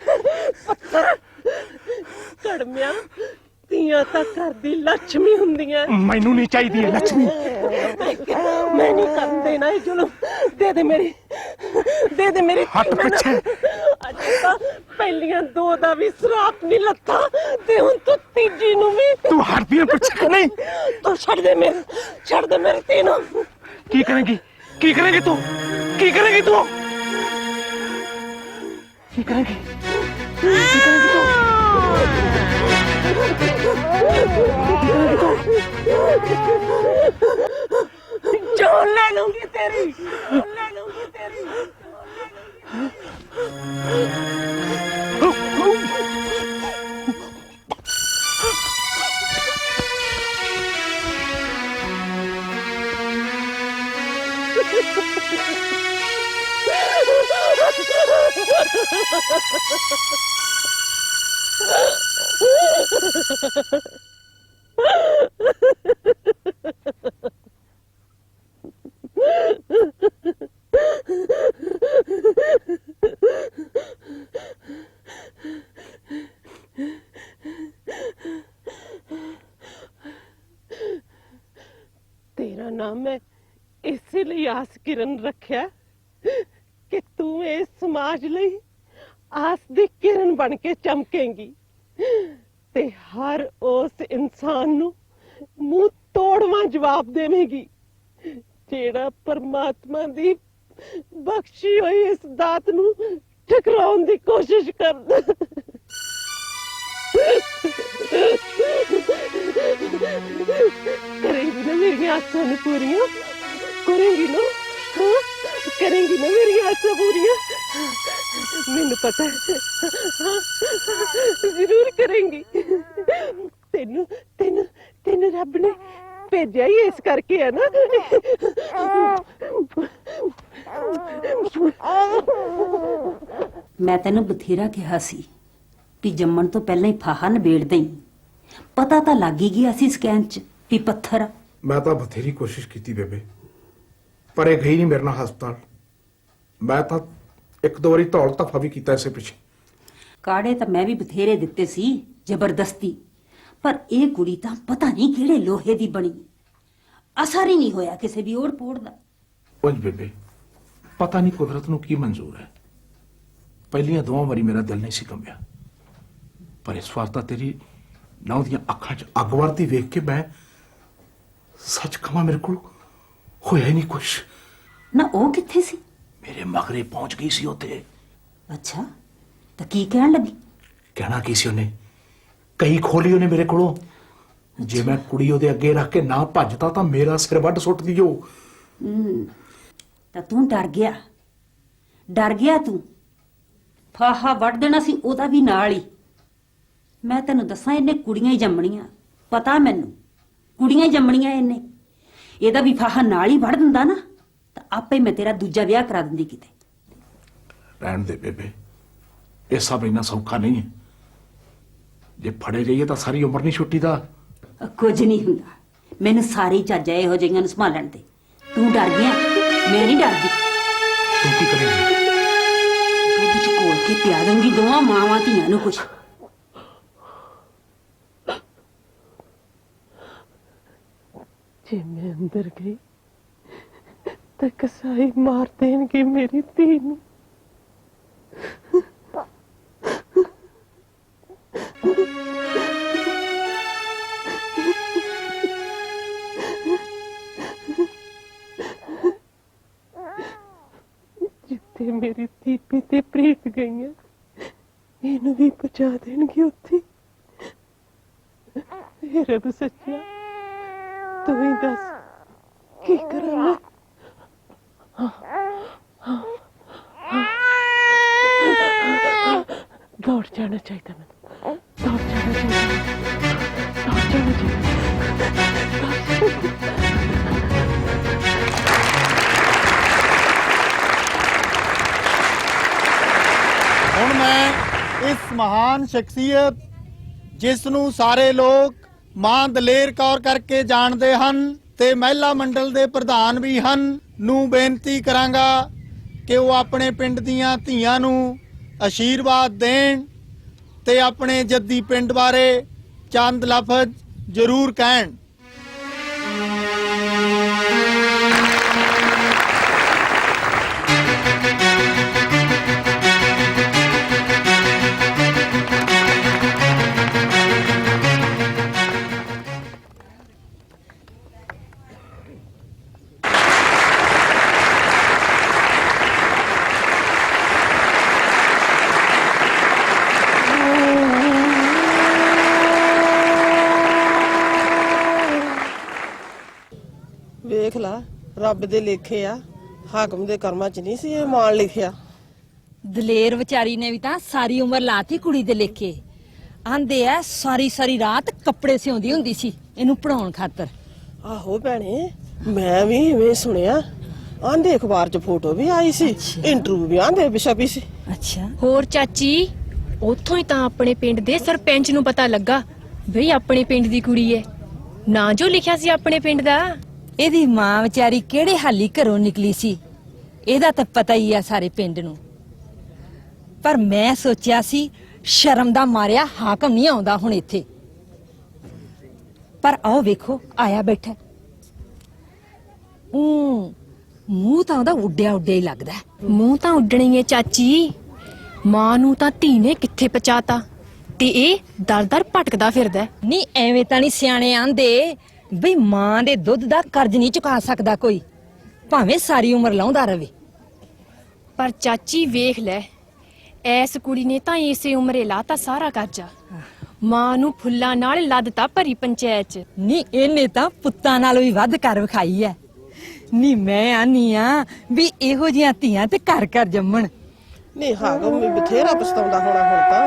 ਕੜਮਿਆ ਧੀਆਂ ਤਾਂ ਘਰ ਦੀ ਲక్ష్ਮੀ ਹੁੰਦੀਆਂ। ਮੈਨੂੰ ਨਹੀਂ ਚਾਹੀਦੀ ਹੈ ਲక్ష్ਮੀ। ਮੈਂ ਨਹੀਂ ਕਰਨ ਦੇਣਾ ਇਹ ਜ਼ੁਲਮ। ਦੇ ਦੇ ਮੇਰੀ ਹੱਥ ਪਿੱਛੇ। ਅੱਜ ਤਾਂ ਪਹਿਲੀਆਂ ਦੋ ਦਾ ਵੀ ਸਰਾਪ ਨਹੀਂ ਲੱਥਾ ਤੇ ਹੁਣ ਤੂੰ ਤੀਜੀ ਨੂੰ ਵੀ ਤੂੰ ਹਰਦੀ ਪਿੱਛੇ ਕਿ ਨਹੀਂ? ਤੂੰ ਛੱਡ ਦੇ ਮੇਰੇ ਤੀਨੋਂ। ਕੀ ਕਰੇਂਗੀ? ਕੀ ਕਰੇਂਗੀ ਤੂੰ? ਕੀ ਕਰੇਂਗੀ ਤੂੰ? ਕੀ ਕਰੇਂਗੀ? ਕੀ ਕਰੇਂਗੀ ਤੂੰ? ਜਾਨ ਲੈ ਲੂੰਗੀ ਤੇਰੀ, ਲੈ ਲੂੰਗੀ ਤੇਰੀ। तेरा नाम मैं इसीलिए आस किरण रखा कि तू इस समाज लई आस दी किरण बन के चमकेंगी ते हर उस इंसान नू मुंह तोड़वा जवाब देवेगी जेड़ा परमात्मा दी बख्शी हुई इस दात नू ठकराउण दी कोशिश करदा। करेंगी ना मेरी आसां नू पूरियां? करेंगी ना? हाँ? करेंगी ना मेरी आसां पूरियां? मैनू पता है, हाँ, जरूर करेंगी। तेनू तेनू तेनू रब ने भेजा ही इस करके है ना। मैं तेनू बथेरा कहा सी कि जम्मण तो पहले ही फाहा नबेड़ दई, पता तो लग ही गया सी स्कैन च भी पत्थर आ। मैं तो बथेरी कोशिश की बेबे, पर यह गई नहीं मेरे नाल हस्पताल। मैं तो एक दो बारी धौल धफा भी किया इसे पिछे। काढ़े तो मैं भी बथेरे दिते सी जबरदस्ती, पर यह कुड़ी तो पता नहीं किहड़े लोहे दी बनी, असर ही नहीं होया किसी भी ओड़ पोड़ दा। उंज बेबे पता नहीं कुदरत नूं की मंजूर है, पहलियां दोवां वारी मेरा दिल नहीं सी कंबिया, पर इस वार तां तेरी नौं दियां अखां च अग वरदी वेख के मैं सच कहां मेरे को होया ही नहीं कुछ। ना ओ किथे सी? मेरे मगरे पहुंच गई सी उत्थे। अच्छा तो की कहण लगी? कहना की सी उन्हें, कई खोली उन्हें मेरे कोलों। जे मैं कुड़ी ओदे अगे रख के ना भजता तां मेरा सिर वड्ड सुट दियो। तो तू डर गया तू। फाहा वड़ देना सी ओदा भी नाल ही। मैं तेन दसा इन्ने कुड़ियां ही जम्मणियां, पता मैनू कुड़ियां ही जम्मणियां इन्ने। एदा भी फाहा नाल ही वड़ दिंदा ना तो आपे मैं तेरा दूजा ब्याह करा दिंदी किते। रहन दे बेबे, ये सब इन्ना सौखा नहीं है। जे फड़े जाइए तो सारी उम्र नहीं छुट्टी दा। कुछ नहीं हुंदा, मैनू सारे चज्ज इहो जिहियां नूं संभालण दे। तू डर गया, मैं नहीं डरदी। तू की करेगी? दूध च घोल के पिया दूंगी दोवां मावां धीआं नूं कुछ। जे मैं अंदर गई तो कसाई मार देंगे मेरी धी नूं। जिथे मेरी दीपी ते प्रीत गई है इनू भी पहुंचा देंगे उत्थे। हे रब सच्चा तू ही दस की करा मैं? दौड़ जाना चाहिए मैं, दौड़ जाना चाहिए, दौड़ जाना चाहिए। ਹੁਣ ਮੈਂ ਇਸ ਮਹਾਨ ਸ਼ਖਸੀਅਤ ਜਿਸ ਨੂੰ ਸਾਰੇ ਲੋਕ ਮਾਂ ਦਲੇਰ ਕੌਰ ਕਰਕੇ ਜਾਣਦੇ ਹਨ ਤੇ ਮਹਿਲਾ ਮੰਡਲ ਦੇ ਪ੍ਰਧਾਨ ਵੀ ਹਨ ਨੂੰ ਬੇਨਤੀ ਕਰਾਂਗਾ ਕਿ ਉਹ ਆਪਣੇ ਪਿੰਡ ਦੀਆਂ ਧੀਆਂ ਨੂੰ ਆਸ਼ੀਰਵਾਦ ਦੇਣ ਤੇ ਆਪਣੇ ਜੱਦੀ ਪਿੰਡ ਬਾਰੇ ਚੰਦ ਲਫ਼ਜ਼ ਜ਼ਰੂਰ ਕਹਿਣ। ਰੱਬ ਦੇ ਲੇਖੇ ਆ, ਹਾਕਮ ਦੇ ਕਰਮਾਂ 'ਚ ਨਹੀਂ ਸੀ ਇਹ ਮਾਣ ਲਿਖਿਆ। ਦਲੇਰ ਵਿਚਾਰੀ ਨੇ ਵੀ ਤਾਂ ਸਾਰੀ ਉਮਰ ਲਾਤੀ ਕੁੜੀ ਦੇ ਲੇਖੇ। ਆਂਦੇ ਐ ਸਾਰੀ ਸਾਰੀ ਰਾਤ ਕੱਪੜੇ ਸਿਉਂਦੀ ਹੁੰਦੀ ਸੀ ਇਹਨੂੰ ਪੜਾਉਣ ਖਾਤਰ। ਆਹੋ ਭੈਣੇ, ਮੈਂ ਵੀ ਇਵੇਂ ਸੁਣਿਆ। ਆਂਦੇ ਅਖਬਾਰ 'ਚ ਫੋਟੋ ਵੀ ਆਈ ਸੀ, ਇੰਟਰਵਿਊ ਵੀ ਆਂਦੇ ਛਪੀ ਸੀ। ਅੱਛਾ, ਹੋਰ ਚਾਚੀ, ਉੱਥੋਂ ਹੀ ਤਾਂ ਆਪਣੇ ਪਿੰਡ ਦੇ ਸਰਪੰਚ ਨੂੰ ਪਤਾ ਲੱਗਾ ਬਈ ਆਪਣੇ ਪਿੰਡ ਦੀ ਕੁੜੀ ਹੈ। ਨਾਂ ਜੋ ਲਿਖਿਆ ਸੀ ਆਪਣੇ ਪਿੰਡ ਦਾ। ਇਹਦੀ ਮਾਂ ਵਿਚਾਰੀ ਕਿਹੜੇ ਹਾਲੀ ਘਰੋਂ ਨਿਕਲੀ ਸੀ ਇਹਦਾ ਤਾਂ ਪਤਾ ਹੀ ਆ ਸਾਰੇ ਪਿੰਡ ਨੂੰ। ਪਰ ਮੈਂ ਸੋਚਿਆ ਸੀ ਸ਼ਰਮ ਦਾ ਮਾਰਿਆ ਹਾਕਮ ਨਹੀਂ ਆਉਂਦਾ ਹੁਣ ਇੱਥੇ, ਪਰ ਆਓ ਵੇਖੋ ਆਇਆ ਬੈਠਾ। ਮੂੰਹ ਤਾਂ ਉਹਦਾ ਉੱਡਿਆ ਉੱਡਿਆ ਹੀ ਲੱਗਦਾ। ਮੂੰਹ ਤਾਂ ਉੱਡਣਾ ਹੀ ਹੈ ਚਾਚੀ, ਮਾਂ ਨੂੰ ਤਾਂ ਧੀ ਨੇ ਕਿੱਥੇ ਪਹੁੰਚਾਤਾ ਤੇ ਇਹ ਦਰ-ਦਰ ਭਟਕਦਾ ਫਿਰਦਾ। ਨਹੀਂ ਐਵੇਂ ਤਾਂ ਨਹੀਂ ਸਿਆਣੇ ਆਂਦੇ ਬਈ ਮਾਂ ਦੇ ਦੁੱਧ ਦਾ ਕਰਜ਼ ਨਹੀਂ ਚੁਕਾ ਸਕਦਾ ਕੋਈ, ਭਾਵੇਂ ਸਾਰੀ ਉਮਰ ਲਾਉਂਦਾ ਰਵੇ। ਪਰ ਚਾਚੀ ਵੇਖ ਲੈ, ਐਸ ਕੁੜੀ ਨੇ ਤਾਂ ਇਸੇ ਉਮਰੇ ਲਾਤਾ ਸਾਰਾ ਕਰਜ਼ਾ। ਮਾਂ ਨੂੰ ਫੁੱਲਾਂ ਨਾਲ ਲੱਦਤਾ ਭਰੀ ਪੰਚਾਇਤ 'ਚ। ਨਹੀਂ ਇਹਨੇ ਤਾਂ ਪੁੱਤਾਂ ਨਾਲੋਂ ਵੀ ਵੱਧ ਕਰ ਵਿਖਾਈ ਐ। ਨਹੀਂ ਮੈਂ ਆਨੀ ਆ ਵੀ ਇਹੋ ਜਿਹੀਆਂ ਧੀਆਂ ਤੇ ਘਰ ਘਰ ਜੰਮਣ। ਨਹੀਂ ਹਾਕਮ ਵੀ ਬਥੇਰਾ ਪਛਤਾਉਂਦਾ ਹੋਣਾ ਹੁਣ ਤਾਂ।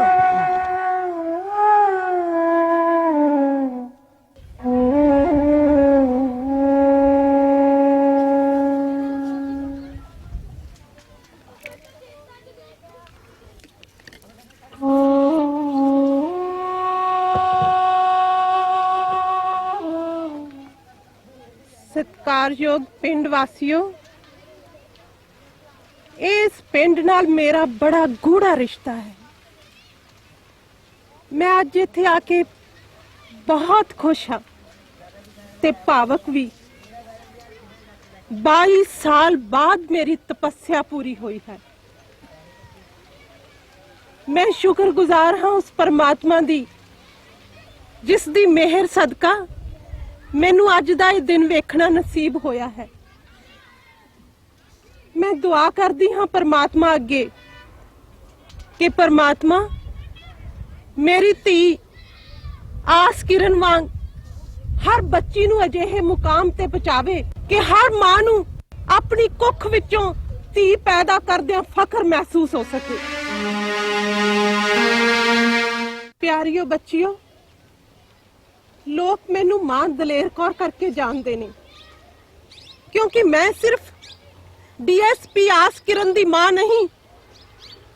ਸਤਿਕਾਰਯੋਗ ਪਿੰਡ ਵਾਸੀਓ, ਇਸ ਪਿੰਡ ਨਾਲ ਮੇਰਾ ਬੜਾ ਗੂੜਾ ਰਿਸ਼ਤਾ ਹੈ। ਮੈਂ ਅੱਜ ਇੱਥੇ ਆ ਕੇ ਬਹੁਤ ਖੁਸ਼ ਹਾਂ ਤੇ ਭਾਵਕ ਵੀ। 22 ਸਾਲ ਬਾਅਦ ਮੇਰੀ ਤਪੱਸਿਆ ਪੂਰੀ ਹੋਈ ਹੈ। ਮੈਂ ਸ਼ੁਕਰਗੁਜ਼ਾਰ ਹਾਂ ਉਸ ਪਰਮਾਤਮਾ ਦੀ ਜਿਸ ਦੀ ਮਿਹਰ ਸਦਕਾ ਮੈਨੂੰ ਅੱਜ ਦਾ ਇਹ ਦਿਨ ਵੇਖਣਾ ਨਸੀਬ ਹੋਇਆ ਹੈ। ਮੈਂ ਦੁਆ ਕਰਦੀ ਹਾਂ ਪਰਮਾਤਮਾ ਅੱਗੇ ਕਿ ਪਰਮਾਤਮਾ ਮੇਰੀ ਧੀ ਆਸ ਕਿਰਨ ਵਾਂਗ ਹਰ ਬੱਚੀ ਨੂੰ ਅਜਿਹੇ ਮੁਕਾਮ ਤੇ ਪਹੁੰਚਾਵੇ ਕਿ ਹਰ ਮਾਂ ਨੂੰ ਆਪਣੀ ਕੁੱਖ ਵਿੱਚੋਂ ਧੀ ਪੈਦਾ ਕਰਦਿਆਂ ਫਖਰ ਮਹਿਸੂਸ ਹੋ ਸਕੇ। ਪਿਆਰਿਓ ਬੱਚਿਓ, ਲੋਕ ਮੈਨੂੰ ਮਾਂ ਦਲੇਰ ਕੌਰ ਕਰਕੇ ਜਾਣਦੇ ਨੇ ਕਿਉਂਕਿ ਮੈਂ ਸਿਰਫ ਡੀਐਸਪੀ ਆਸ ਕਿਰਨ ਦੀ ਮਾਂ ਨਹੀਂ,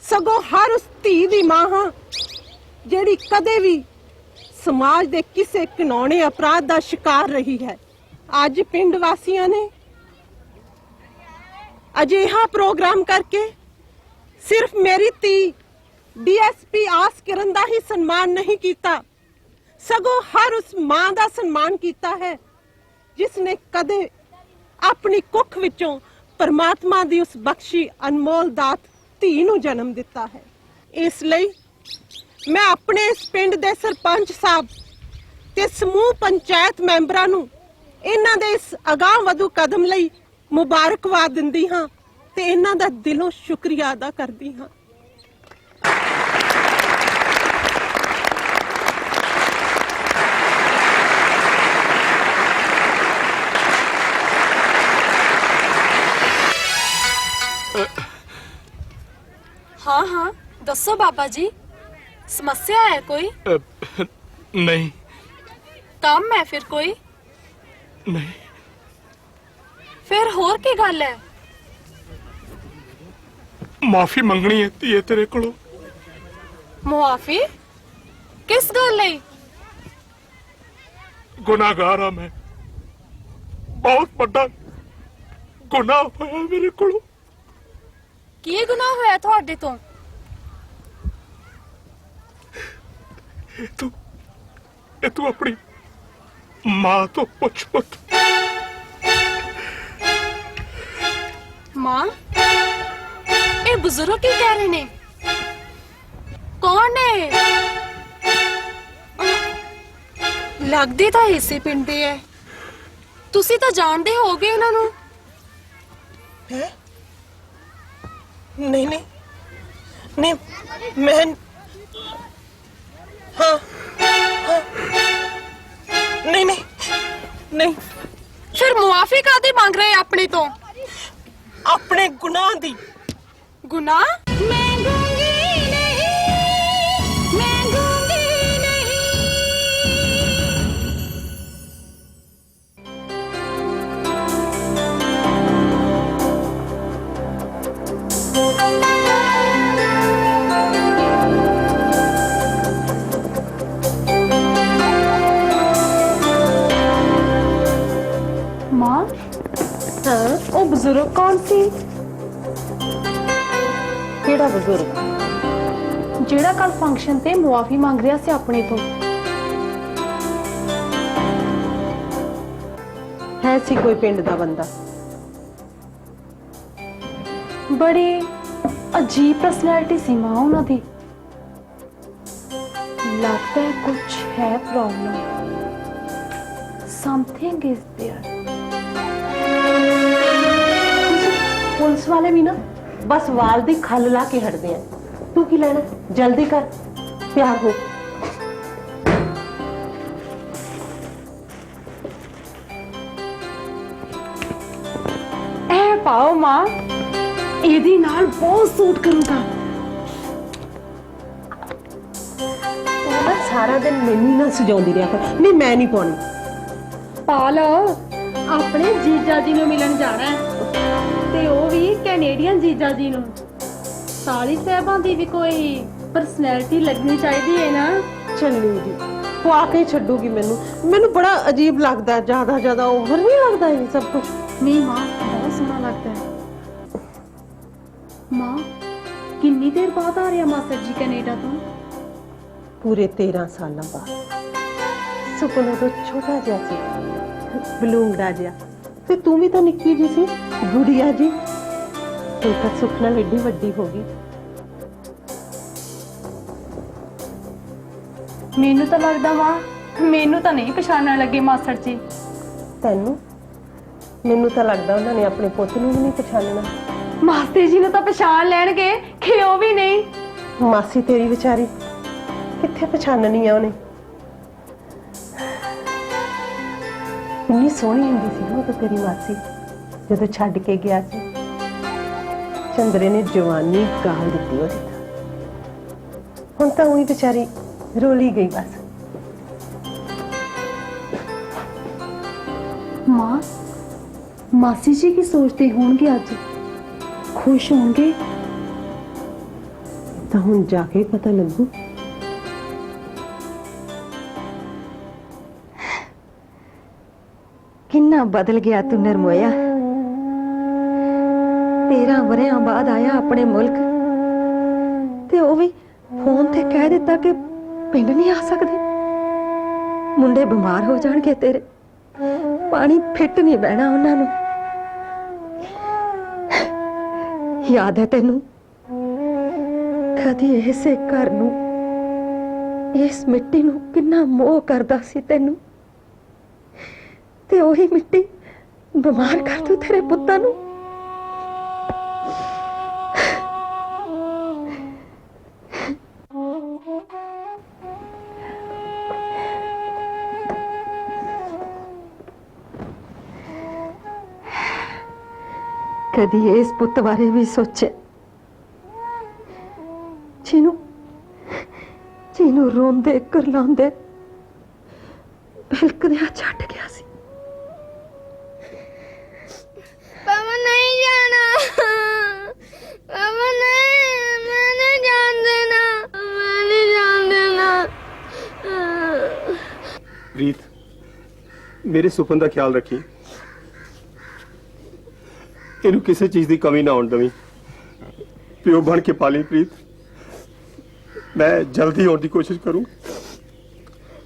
ਸਗੋਂ ਹਰ ਉਸ ਧੀ ਦੀ ਮਾਂ ਹਾਂ ਜਿਹੜੀ ਕਦੇ ਵੀ ਸਮਾਜ ਦੇ ਕਿਸੇ ਘਿਨੌਣੇ ਅਪਰਾਧ ਦਾ ਸ਼ਿਕਾਰ ਰਹੀ ਹੈ। ਅੱਜ ਪਿੰਡ ਵਾਸੀਆਂ ਨੇ ਅਜਿਹਾ ਪ੍ਰੋਗਰਾਮ ਕਰਕੇ ਸਿਰਫ ਮੇਰੀ ਧੀ ਡੀਐਸਪੀ ਆਸ ਕਿਰਨ ਦਾ ਹੀ ਸਨਮਾਨ ਨਹੀਂ ਕੀਤਾ, ਸਗੋਂ ਹਰ ਉਸ ਮਾਂ ਦਾ ਸਨਮਾਨ ਕੀਤਾ ਹੈ ਜਿਸ ਨੇ ਕਦੇ ਆਪਣੀ ਕੁੱਖ ਵਿੱਚੋਂ ਪਰਮਾਤਮਾ ਦੀ ਉਸ ਬਖਸ਼ੀ ਅਨਮੋਲ ਦਾਤ ਧੀ ਨੂੰ ਜਨਮ ਦਿੱਤਾ ਹੈ। ਇਸ ਲਈ ਮੈਂ ਆਪਣੇ ਇਸ ਪਿੰਡ ਦੇ ਸਰਪੰਚ ਸਾਹਿਬ ਤੇ ਸਮੂਹ ਪੰਚਾਇਤ ਮੈਂਬਰਾਂ ਨੂੰ ਇਹਨਾਂ ਦੇ ਇਸ ਅਗਾਂਹ ਵਧੂ ਕਦਮ ਲਈ ਮੁਬਾਰਕਬਾਦ ਦਿੰਦੀ ਹਾਂ ਤੇ ਇਹਨਾਂ ਦਾ ਦਿਲੋਂ ਸ਼ੁਕਰੀਆ ਅਦਾ ਕਰਦੀ ਹਾਂ। हाँ हाँ दसो बाबा जी, समस्या है कोई? नहीं। काम है फिर कोई? नहीं। फिर होर की गल है? माफी मंगनी है तेरे कोलों। मुआफी किस गल लई? गुनाहगार हाँ मैं, बहुत बड़ा गुनाह होया मेरे कोलों। की गुनाह होया तुहाडे तो? तू अपनी मां तो पुछ पुत। मां? ये बुजुर्ग की कह रहे ने? कौन है? लगदे तां इसे पिंड दे है। तुसी तां जानदे होगे इन्हां नूं। है? नहीं नहीं नहीं, मैं हाँ हाँ नहीं नहीं नहीं। फिर मुआफी कादी ਮੰਗ ਰਹੇ ਆਪਣੇ ਤੋਂ? ਆਪਣੇ ਗੁਨਾਹ ਦੀ। ਗੁਨਾਹ? ਮੈਂ ਗੂੰਗੀ ਨਹੀਂ, ਮੈਂ ਗੂੰਗੀ ਨਹੀਂ। माँ हाँ वो बुजुर्ग कौन सी? ਕਿਹੜਾ ਬਜ਼ੁਰਗ? ਜਿਹੜਾ ਕੱਲ ਫੰਕਸ਼ਨ ਤੇ ਮੁਆਫੀ ਮੰਗ ਰਿਹਾ ਸੀ ਆਪਣੇ ਤੋਂ। ਹੈ ਸੀ ਕੋਈ ਪਿੰਡ ਦਾ ਬੰਦਾ? ਬੜੀ ਅਜੀਬ ਪਰਸਨੈਲਿਟੀ ਸੀ ਮਾਂ ਉਹਨਾਂ ਦੀ। ਲੱਗਦਾ ਹੈ ਕੁਝ ਹੈ problem. Something is there. Police ਵਾਲੇ ਵੀ ਨਾ बस वाल दी खल ला के हटते हैं। तू की लेना? जल्दी कर, प्यार हो। ए पाओ मां, ਇਹਦੀ ਨਾਲ ਬਹੁਤ ਸੂਟ ਕਰੂਗਾ। ਤੂੰ ਨਾ ਸਾਰਾ ਦਿਨ ਮੈਨੂੰ ਨਾ ਸਜਾਉਂਦੀ ਰਿਹਾ ਕਰ। ਨਹੀਂ ਮੈਂ ਨਹੀਂ ਪਾਉਣੀ। ਪਾ ਲਓ, ਆਪਣੇ ਜੀਜਾ ਜੀ ਨੂੰ ਮਿਲਣ ਜਾਣਾ ਹੈ ਤੇ ਉਹ ਵੀ ਕੈਨੇਡੀਅਨ ਜੀਜਾ ਜੀ ਨੂੰ। ਸਾਲੀ ਸਾਹਿਬਾਂ ਦੀ ਵੀ ਕੋਈ ਪਰਸਨੈਲਿਟੀ ਲੱਗਣੀ ਚਾਹੀਦੀ ਹੈ ਨਾ। ਚੱਲੀ ਜੀ ਪਵਾ ਕੇ ਛੱਡੂਗੀ ਮੈਨੂੰ। ਮੈਨੂੰ ਬੜਾ ਅਜੀਬ ਲੱਗਦਾ, ਜ਼ਿਆਦਾ ਓਵਰ ਨਹੀਂ ਲੱਗਦਾ ਇਹ ਸਭ ਕੁਝ? ਨਹੀਂ ਮਾਂ, ਬਹੁਤ ਸੋਹਣਾ ਲੱਗਦਾ ਹੈ। ਮਾਂ ਕਿੰਨੀ ਦੇਰ ਬਾਅਦ ਆ ਰਿਹਾ ਮਾਸਟਰ ਜੀ ਕੈਨੇਡਾ ਤੋਂ? ਪੂਰੇ 13 ਸਾਲਾਂ ਬਾਅਦ। ਸੁਪਨਾ ਤੋਂ ਛੋਟਾ ਜਿਹਾ ਸੀ, ਬਲੂੰਗੜਾ ਜਿਹਾ, ਤੇ ਤੂੰ ਵੀ ਤਾਂ ਨਿੱਕੀ ਜੀ ਸੀ, ਗੁੜੀਆ ਜੀ। ਤੂੰ ਤਾਂ ਸੁਖ ਨਾਲ ਏਡੀ ਵੱਡੀ ਹੋ ਗਈ। ਮੈਨੂੰ ਤਾਂ ਲੱਗਦਾ ਮਾਂ, ਮੈਨੂੰ ਤਾਂ ਨਹੀਂ ਪਛਾਣਨ ਲੱਗੇ ਮਾਸਟਰ ਜੀ। ਤੈਨੂੰ? ਮੈਨੂੰ ਤਾਂ ਲੱਗਦਾ ਉਹਨਾਂ ਨੇ ਆਪਣੇ ਪੁੱਤ ਨੂੰ ਵੀ ਨਹੀਂ ਪਛਾਣਨਾ। ਮਾਸਟਰ ਜੀ ਨੂੰ ਤਾਂ ਪਛਾਣ ਲੈਣਗੇ ਕਿ ਉਹ ਵੀ ਨਹੀਂ। ਮਾਸੀ ਤੇਰੀ ਵਿਚਾਰੀ ਕਿੱਥੇ ਪਛਾਣਨੀ ਆ ਉਹਨੇ? ਕਿੰਨੀ ਸੋਹਣੀ ਹੁੰਦੀ ਸੀ ਨਾ ਉਹ ਤਾਂ ਤੇਰੀ ਮਾਸੀ ਜਦੋਂ ਛੱਡ ਕੇ ਗਿਆ ਸੀ। ਚੰਦਰੇ ਨੇ ਜਵਾਨੀ ਗਾਲ ਦਿੱਤੀ ਉਹਦੀ ਤਾਂ। ਹੁਣ ਤਾਂ ਉਹੀ ਵਿਚਾਰੀ ਰੋਲੀ ਗਈ ਬਸ। ਮਾਂ, ਮਾਸੀ ਜੀ ਕੀ ਸੋਚਦੇ ਹੋਣਗੇ ਅੱਜ? खुश होंगे? तो हुण जाके पता लगू। किन्ना बदल गया तू नरमोया। 13 वरियां बाद आया अपने मुल्क ते ओ भी फोन ते कह दिता कि पिंड नहीं आ सकदे, मुंडे बीमार हो जाणगे तेरे, पानी फिट नहीं बहना उन्हां नूं। याद है तेनू कदी इसे घर नूं, इस मिट्टी नूं किन्ना मोह करदा सी तेनू, ते ओही मिट्टी बीमार कर दू तेरे पुत्तां नूं। कदी इस पुत बारे भी सोचे जिन्हों रोंदे करलांदे बिलकदिया छड्ड गया सी। पापा नहीं जाना, पापा नहीं, मैं नहीं जान देना, मैं नहीं जान देना। रीत, मेरे सुपन का ख्याल रखी, इनू किसी चीज की कमी ना आउण दवी। प्यो बन के पाली प्रीत, मैं जल्दी आने की कोशिश करूं।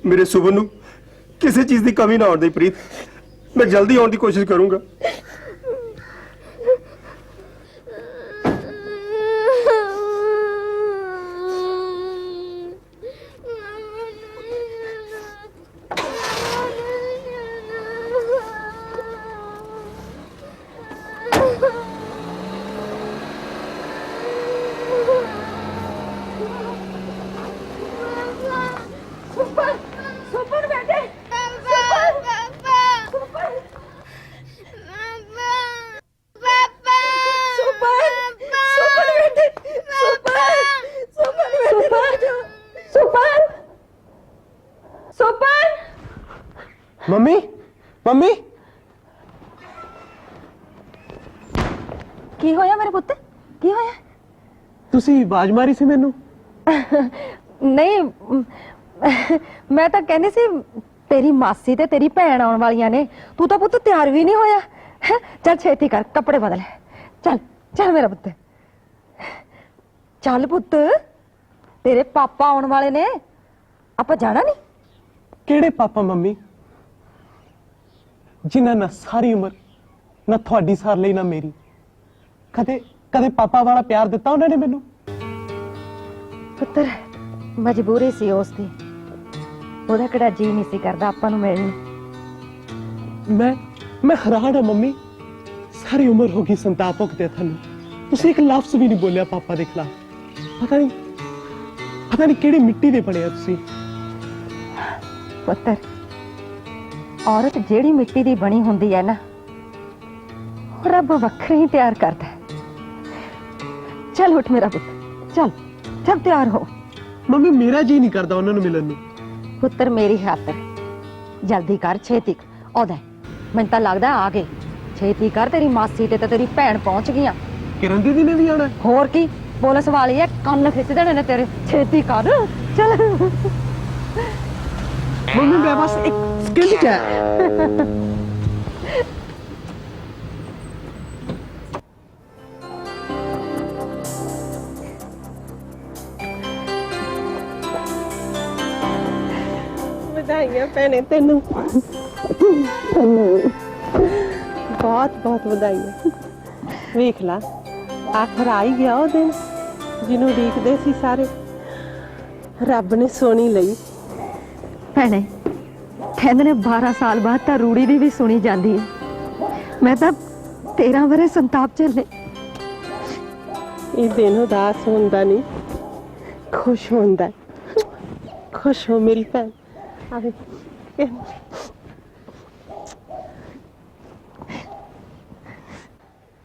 मेरे सुबह नू किसी चीज की कमी ना आउण दी प्रीत, मैं जल्दी आने की कोशिश करूंगा। ਸੁਪਨ ਮੰਮੀ ਮੰਮੀ ਕੀ ਹੋਇਆ ਮੇਰੇ ਪੁੱਤ ਕੀ ਹੋਇਆ ਤੁਸੀਂ ਆਵਾਜ਼ ਮਾਰੀ ਸੀ ਮੈਨੂੰ ਨਹੀਂ ਮੈਂ ਤਾਂ ਕਹਿੰਦੀ ਸੀ ਤੇਰੀ ਮਾਸੀ ਤੇ ਤੇਰੀ ਭੈਣ ਆਉਣ ਵਾਲੀਆਂ ਨੇ ਤੂੰ ਤਾਂ ਪੁੱਤ ਤਿਆਰ ਵੀ ਨਹੀਂ ਹੋਇਆ ਹੈਂ? ਚੱਲ ਛੇਤੀ ਕਰ ਕੱਪੜੇ ਬਦਲ ਚੱਲ ਚੱਲ ਮੇਰਾ ਪੁੱਤ ਚੱਲ ਪੁੱਤ ਤੇਰੇ ਪਾਪਾ ਆਉਣ ਵਾਲੇ ਨੇ ਆਪਾਂ ਜਾਣਾ ਨਹੀਂ ਕਿਹੜੇ ਪਾਪਾ ਮੰਮੀ ਜਿਨ੍ਹਾਂ ਨੇ ਸਾਰੀ ਉਮਰ ਨਾ ਤੁਹਾਡੀ ਸਾਰ ਲਈ ਨਾ ਮੇਰੀ ਕਦੇ ਕਦੇ ਪਾਪਾ ਵਾਲਾ ਪਿਆਰ ਦਿੱਤਾ ਉਹਨਾਂ ਨੇ ਮੈਨੂੰ ਪੁੱਤਰ ਮਜਬੂਰੀ ਸੀ ਉਸ ਦੀ ਉਹਦਾ ਕਿਹੜਾ ਜੀ ਨਹੀਂ ਸੀ ਕਰਦਾ ਆਪਾਂ ਨੂੰ ਮਿਲਣ ਨੂੰ ਮੈਂ ਹੈਰਾਨ ਹਾਂ ਮੰਮੀ ਸਾਰੀ ਉਮਰ ਹੋ ਗਈ ਸੰਤਾਪ ਭੁਗਤੇ ਤੁਹਾਨੂੰ ਤੁਸੀਂ ਇੱਕ ਲਫ਼ਜ਼ ਵੀ ਨਹੀਂ ਬੋਲਿਆ ਪਾਪਾ ਦੇ ਖਿਲਾਫ ਪਤਾ ਨਹੀਂ ਕਿਹੜੀ ਮਿੱਟੀ ਦੇ ਬਣੇ ਆ ਤੁਸੀਂ ਪੁੱਤਰ ਔਰਤ ਜਿਹੜੀ ਮਿੱਟੀ ਦੀ ਬਣੀ ਹੁੰਦੀ ਹੈ ਨਾ ਉਹ ਰੱਬ ਵੱਖਰੀ ਹੀ ਤਿਆਰ ਕਰਦਾ ਹੈ ਚੱਲ ਉੱਠ ਮੇਰਾ ਪੁੱਤ ਚੱਲ ਚੱਲ ਤਿਆਰ ਹੋ ਮੰਮੀ ਮੇਰਾ ਜੀ ਨਹੀਂ ਕਰਦਾ ਉਹਨਾਂ ਨੂੰ ਮਿਲਣ ਨੂੰ ਪੁੱਤਰ ਮੇਰੀ ਖਾਤਰ ਜਲਦੀ ਕਰ ਛੇਤੀ ਆਉਦਾ ਮੈਨੂੰ ਤਾਂ ਲੱਗਦਾ ਆ ਗਏ ਛੇਤੀ ਕਰ ਤੇਰੀ ਮਾਸੀ ਤੇ ਤੇਰੀ ਭੈਣ ਪਹੁੰਚ ਗਈਆਂ ਕਿਰਨ ਦੀਦੀ ਨੇ ਵੀ ਆਣਾ ਹੋਰ ਕੀ ਪੁਲਿਸ ਵਾਲੀ ਐ ਕੰਨ ਖਿੱਚ ਦੇਣੇ ਨੇ ਤੇਰੇ ਛੇਤੀ ਕਰ ਚੱਲ ਮੰਮੀ ਮੈਂ ਬਸ ਇੱਕ ਸਕਿੰਟ ਚ ਵਧਾਈਆਂ ਭੈਣੇ ਤੈਨੂੰ ਬਹੁਤ ਬਹੁਤ ਵਧਾਈਆਂ ਵੇਖ ਲਾ ਆਖਰ ਆ ਹੀ ਗਿਆ ਉਹ ਦਿਨ ਜਿਹਨੂੰ ਉਡੀਕਦੇ ਸੀ ਸਾਰੇ ਰੱਬ ਨੇ ਸੋਣੀ ਲਈ ਭੈਣੇ ਕਹਿੰਦੇ ਨੇ 12 ਸਾਲ ਬਾਅਦ ਤਾਂ ਰੂੜੀ ਦੀ ਵੀ ਸੁਣੀ ਜਾਂਦੀ ਹੈ ਮੈਂ ਤਾਂ 13 ਵਰੇ ਸੰਤਾਪ ਝੱਲੇ ਇਹ ਦਿਨ ਉਦਾਸ ਹੁੰਦਾ ਨਹੀਂ ਖੁਸ਼ ਹੁੰਦਾ ਖੁਸ਼ ਹੋ ਮੇਰੀ ਭੈਣ ਆਵੇ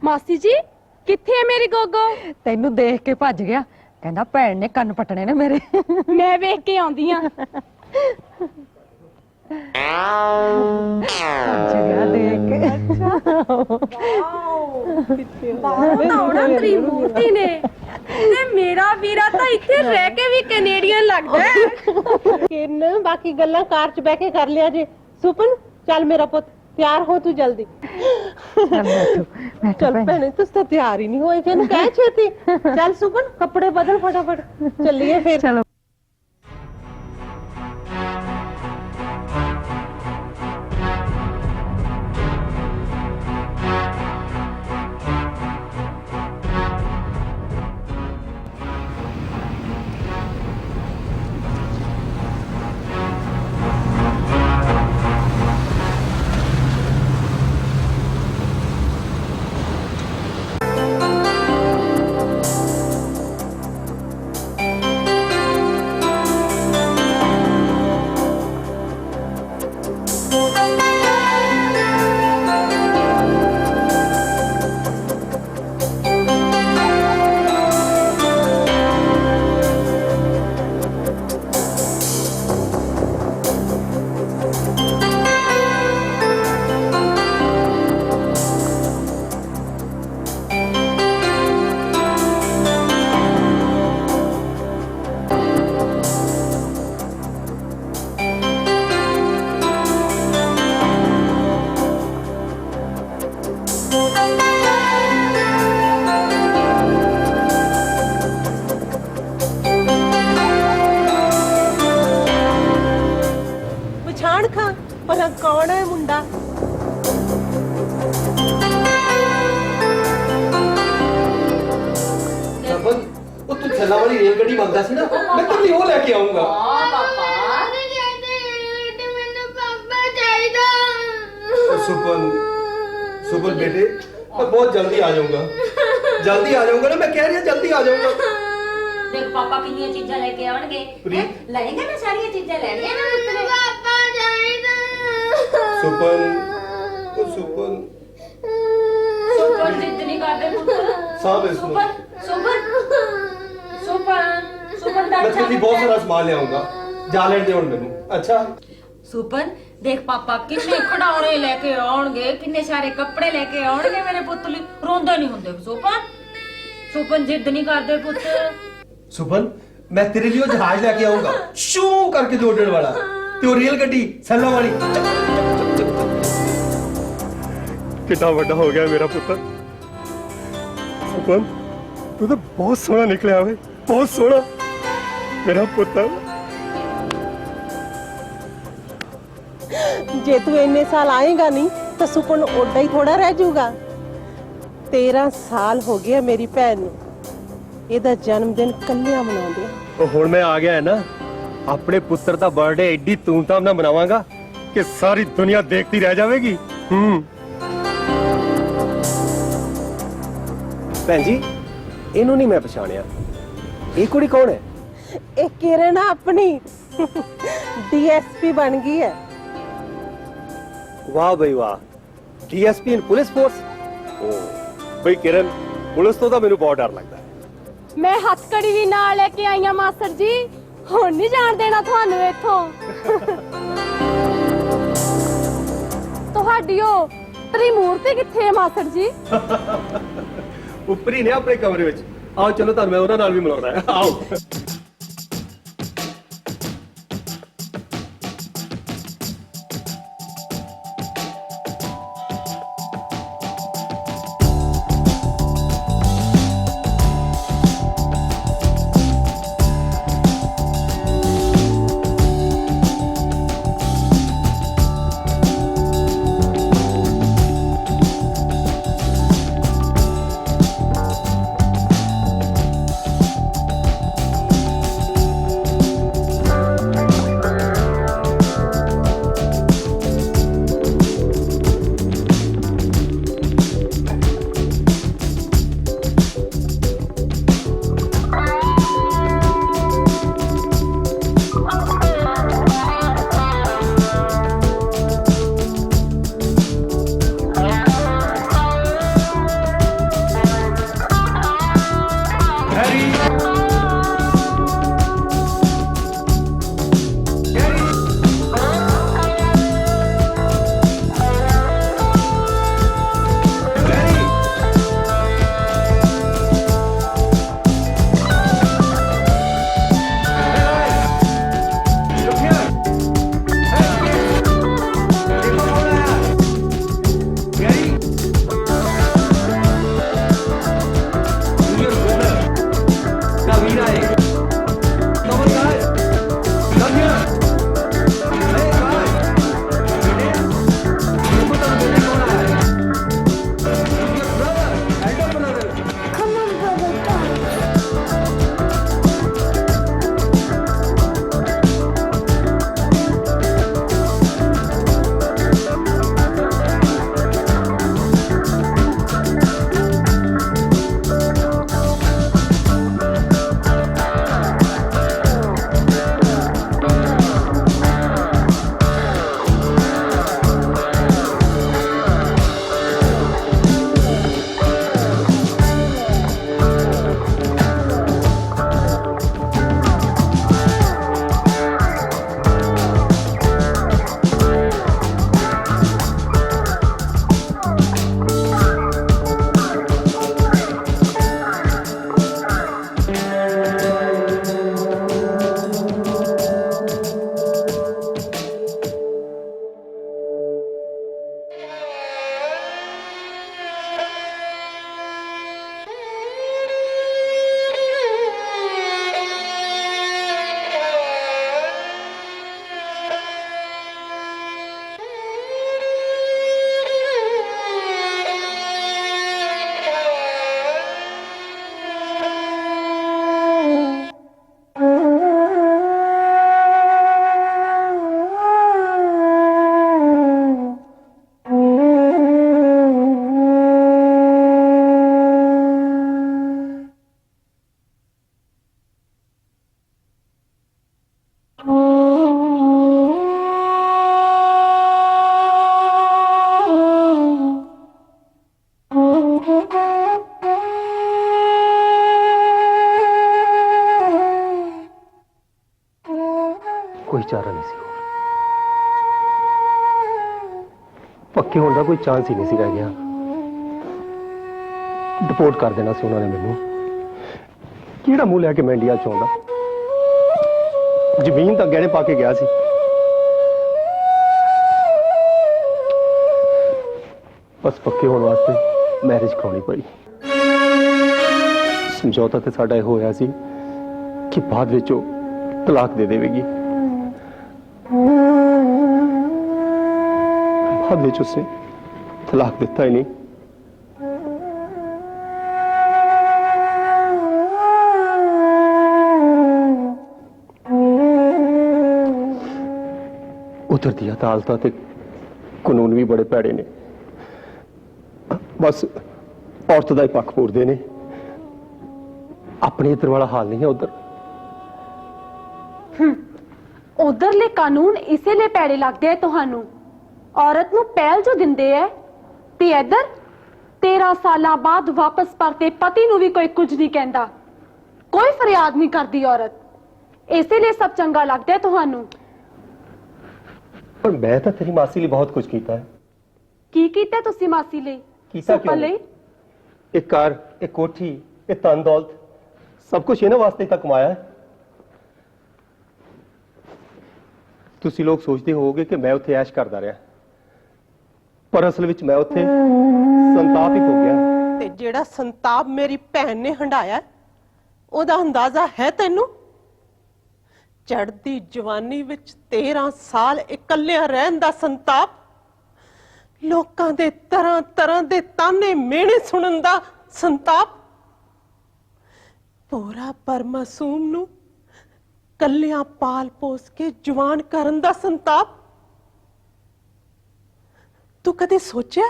ਮਾਸੀ ਜੀ ਕਿੱਥੇ ਹੈ ਮੇਰੀ ਗੋਗੋ ਤੈਨੂੰ ਦੇਖ ਕੇ ਭੱਜ ਗਿਆ ਕਹਿੰਦਾ ਭੈਣ ਨੇ ਕੰਨ ਪਟਣੇ ਨੇ ਮੇਰੇ ਮੈਂ ਵੇਖ ਕੇ ਆਉਂਦੀ ਆ ਜਗ੍ਹਾ ਦੇਖ ਕੇ ਬਹੁਤ ਆਉਣਾ ਤ੍ਰਿਮੂਰਤੀ ਨੇ ਤੇ ਮੇਰਾ ਵੀਰਾ ਤਾਂ ਇੱਥੇ ਰਹਿ ਕੇ ਵੀ ਕੈਨੇਡੀਅਨ ਲੱਗਦਾ ਕਿਰਨ ਬਾਕੀ ਗੱਲਾਂ ਕਾਰ 'ਚ ਬਹਿ ਕੇ ਕਰ ਲਿਆ ਜੇ ਸੁਪਨ ਚੱਲ ਮੇਰਾ ਪੁੱਤ ਤਿਆਰ ਹੋ ਤੂੰ ਜਲਦੀ ਚੱਲ ਭੈਣੇ ਤੁਸੀਂ ਤਾਂ ਤਿਆਰ ਹੀ ਨਹੀਂ ਹੋਏ ਕਿਹਨੂੰ ਕਹਿ ਛੇਤੀ ਚੱਲ ਸੁਪਨ ਕੱਪੜੇ ਬਦਲ ਫਟਾਫਟ ਚੱਲੀਏ ਫਿਰ ਚਲੋ ਪਛਾਣ ਖਾਂ ਪਰ ਕੌਣ ਹੈ ਮੁੰਡਾ ਉਹ ਤੂੰ ਥੱਲਾ ਵਾਲੀ ਰੇਲ ਗੱਡੀ ਮੰਗਦਾ ਸੀ ਨਾ ਮੈਂ ਤੇਰੇ ਲਈ ਉਹ ਲੈ ਕੇ ਆਉਂਗਾ सुपर बेटे मैं बहुत जल्दी आ जाऊंगा ना मैं कह रही हूँ जल्दी आ जाऊंगा देख पापा कितनी चीजें लेके आउणगे लेंगे ना सारी चीजें लेणियां ना पुत्तरे पापा जाईदा सुपन सुपर जिद नहीं करदे पुत्त साहब सुपर मैं तेरे लिए बहुत सारा सामान ले आऊंगा ਜਾ ਲੈਣ ਦੇ ਹੁਣ ਮੈਨੂੰ। ਅੱਛਾ ਸੁਪਨ ਦੇਖ ਪਾਪਾ ਕਿੰਨੇ ਖਿਡੌਣੇ ਲੈ ਕੇ ਆਉਣਗੇ, ਕਿੰਨੇ ਸਾਰੇ ਕੱਪੜੇ ਲੈ ਕੇ ਆਉਣਗੇ ਮੇਰੇ ਪੁੱਤ ਲਈ। ਰੋਂਦੇ ਨਹੀਂ ਹੁੰਦੇ ਸੁਪਨ, ਸੁਪਨ ਜਿੱਦ ਨਹੀਂ ਕਰਦੇ ਪੁੱਤ। ਸੁਪਨ ਮੈਂ ਤੇਰੇ ਲਈ ਉਹ ਜਹਾਜ਼ ਲੈ ਕੇ ਆਉਂਗਾ, ਸ਼ੂ ਕਰਕੇ ਦੌੜਨ ਵਾਲਾ, ਤੇ ਉਹ ਰੇਲ ਗੱਡੀ ਸੱਲਾਂ ਵਾਲੀ। ਕਿੰਨਾ ਵੱਡਾ ਹੋ ਗਿਆ ਮੇਰਾ ਪੁੱਤਰ। ਸੁਪਨ ਤੂੰ ਤਾਂ ਬਹੁਤ ਸੋਹਣਾ ਨਿਕਲਿਆ ਓਏ, ਬਹੁਤ ਸੋਹਣਾ ਮੇਰਾ ਪੁੱਤਰ। ਜੇ ਤੂੰ ਇੰਨੇ ਸਾਲ ਆਏਗਾ ਨਹੀਂ ਤਾਂ ਸੁਪਨ ਓਡਾ ਹੀ ਥੋੜਾ ਰਹਿ ਜਾਊਗਾ। 13 ਸਾਲ ਹੋ ਗਏ ਮੇਰੀ ਭੈਣ ਨੂੰ, ਇਹਦਾ ਜਨਮ ਦਿਨ ਕੱਲਿਆਂ ਮਨਾਉਂਦੇ ਆ। ਉਹ ਹੁਣ ਮੈਂ ਆ ਗਿਆ ਹੈ ਨਾ, ਆਪਣੇ ਪੁੱਤਰ ਦਾ ਬਰਥਡੇ ਐਡੀ ਧੂਮਧਾਮ ਨਾਲ ਮਨਾਵਾਂਗਾ ਕਿ ਸਾਰੀ ਦੁਨੀਆ ਦੇਖਦੀ ਰਹਿ ਜਾਵੇਗੀ। ਭੈਣ ਜੀ ਇਹਨੂੰ ਨਹੀਂ ਮੈਂ ਪਛਾਣਿਆ, ਇਹ ਕੁੜੀ ਕੌਣ ਹੈ? ਇਹ ਕਿਰਨ ਆ ਆਪਣੀ, ਡੀਐਸਪੀ ਬਣ ਗਈ ਹੈ। ਵਾਹ ਬਈ ਵਾਹ, ਡੀਐਸਪੀ ਇਨ ਪੁਲਿਸ ਫੋਰਸ। ਓ ਬਈ ਕਿਰਨ, ਪੁਲਿਸ ਤੋਂ ਤਾਂ ਮੈਨੂੰ ਬਹੁਤ ਡਰ ਲੱਗਦਾ ਹੈ। ਮੈਂ ਹੱਥਕੜੀ ਵੀ ਨਾਲ ਲੈ ਕੇ ਆਈ ਆ ਮਾਸਟਰ ਜੀ, ਹੁਣ ਨਹੀਂ ਜਾਣ ਦੇਣਾ ਤੁਹਾਨੂੰ ਇੱਥੋਂ। ਤੁਹਾਡੀ ਉਹ ਤ੍ਰਿਮੂਰਤੀ ਕਿੱਥੇ ਹੈ ਮਾਸਟਰ ਜੀ? ਉੱਪਰ ਹੀ ਨੇ ਆਪਣੇ ਕਮਰੇ ਵਿੱਚ। ਆਓ ਚਲੋ ਤੁਹਾਨੂੰ ਮੈਂ ਉਹਨਾਂ ਨਾਲ ਵੀ ਮਿਲਾਉਣਾ ਹੈ, ਆਓ। ਚਾਰਾ ਨਹੀਂ ਸੀ ਹੋਰ। ਪੱਕੇ ਹੋਣ ਦਾ ਕੋਈ ਚਾਂਸ ਹੀ ਨਹੀਂ ਸੀ ਰਹਿ ਗਿਆ। ਡਿਪੋਰਟ ਕਰ ਦੇਣਾ ਸੀ ਉਹਨਾਂ ਨੇ ਮੈਨੂੰ। ਕਿਹੜਾ ਮੂੰਹ ਲੈ ਕੇ ਮੈਂ ਇੰਡੀਆ ਚ ਆਉਂਦਾ? ਜ਼ਮੀਨ ਤਾਂ ਗਹਿਣੇ ਪਾ ਕੇ ਗਿਆ ਸੀ। ਬਸ ਪੱਕੇ ਹੋਣ ਵਾਸਤੇ ਮੈਰਿਜ ਕਰਾਉਣੀ ਪਈ। ਸਮਝੌਤਾ ਤੇ ਸਾਡਾ ਇਹ ਹੋਇਆ ਸੀ ਕਿ ਬਾਅਦ ਵਿੱਚ ਉਹ ਤਲਾਕ ਦੇ ਦੇਵੇਗੀ। ਬਾਅਦ ਵਿੱਚ ਉਸਨੇ ਤਲਾਕ ਦਿੱਤਾ ਹੀ ਨਹੀਂ। ਉਧਰ ਦੀ ਅਦਾਲਤਾਂ ਤੇ ਕਾਨੂੰਨ ਵੀ ਬੜੇ ਭੈੜੇ ਨੇ। ਬਸ ਔਰਤ ਦਾ ਹੀ ਪੱਖ ਪੂਰਦੇ ਨੇ। ਆਪਣੇ ਇੱਧਰ ਵਾਲਾ ਹਾਲ ਨਹੀਂ ਹੈ ਉਧਰ। ਉਧਰਲੇ ਕਾਨੂੰਨ ਇਸੇ ਲਈ ਪੈੜੇ ਲੱਗਦੇ ਆ ਤੁਹਾਨੂੰ। ਔਰਤ ਨੂੰ ਪਹਿਲ ਜੋ ਦਿੰਦੇ ਐ ਤੇ ਇੱਧਰ 13 ਸਾਲਾਂ ਬਾਅਦ ਵਾਪਸ ਪਰਤੇ ਪਤੀ ਨੂੰ ਵੀ ਕੋਈ ਕੁਝ ਨਹੀਂ ਕਹਿੰਦਾ, ਕੋਈ ਫਰਿਆਦ ਨਹੀਂ ਕਰਦੀ ਔਰਤ। ਇਸੇ ਲਈ ਸਭ ਚੰਗਾ ਲੱਗਦਾ ਤੁਹਾਨੂੰ। ਪਰ ਮੈਂ ਤਾਂ ਤੇਰੀ ਮਾਸੀ ਲਈ ਬਹੁਤ ਕੁਝ ਕੀਤਾ ਹੈ। ਕੀ ਕੀਤਾ ਤੁਸੀਂ ਮਾਸੀ ਲਈ? ਕੀਤਾ ਕਿਉਂ ਲਈ? ਇੱਕ ਕਾਰ, ਇੱਕ ਕੋਠੀ, ਇਹ ਧਨ ਦੌਲਤ, ਸਭ ਕੁਝ ਇਹਨਾਂ ਵਾਸਤੇ ਤਾਂ ਕਮਾਇਆ ਹੈ। ਤੁਸੀਂ ਲੋਕ ਸੋਚਦੇ ਹੋਵੋਗੇ ਕਿ ਮੈਂ ਉੱਥੇ ਐਸ਼ ਕਰਦਾ ਰਿਹਾ, ਪਰ ਅਸਲ ਵਿੱਚ ਮੈਂ ਉੱਥੇ ਸੰਤਾਪ ਹੀ ਭੋਗ ਗਿਆ। ਤੇ ਜਿਹੜਾ ਸੰਤਾਪ ਮੇਰੀ ਭੈਣ ਨੇ ਹੰਡਾਇਆ, ਉਹਦਾ ਅੰਦਾਜ਼ਾ ਹੈ ਤੈਨੂੰ? ਚੜ੍ਹਦੀ ਜਵਾਨੀ ਵਿੱਚ 13 ਸਾਲ ਇਕੱਲਿਆਂ ਰਹਿਣ ਦਾ ਸੰਤਾਪ, ਲੋਕਾਂ ਦੇ ਤਰ੍ਹਾਂ ਤਰ੍ਹਾਂ ਦੇ ਤਾਨੇ ਮਿਹਣੇ ਸੁਣਨ ਦਾ ਸੰਤਾਪ, ਪੂਰਾ ਪਰ ਮਾਸੂਮ ਨੂੰ ਕੱਲਿਆਂ ਪਾਲ ਪੋਸ ਕੇ ਜਵਾਨ ਕਰਨ ਦਾ ਸੰਤਾਪ। ਤੂੰ ਕਦੇ ਸੋਚਿਆ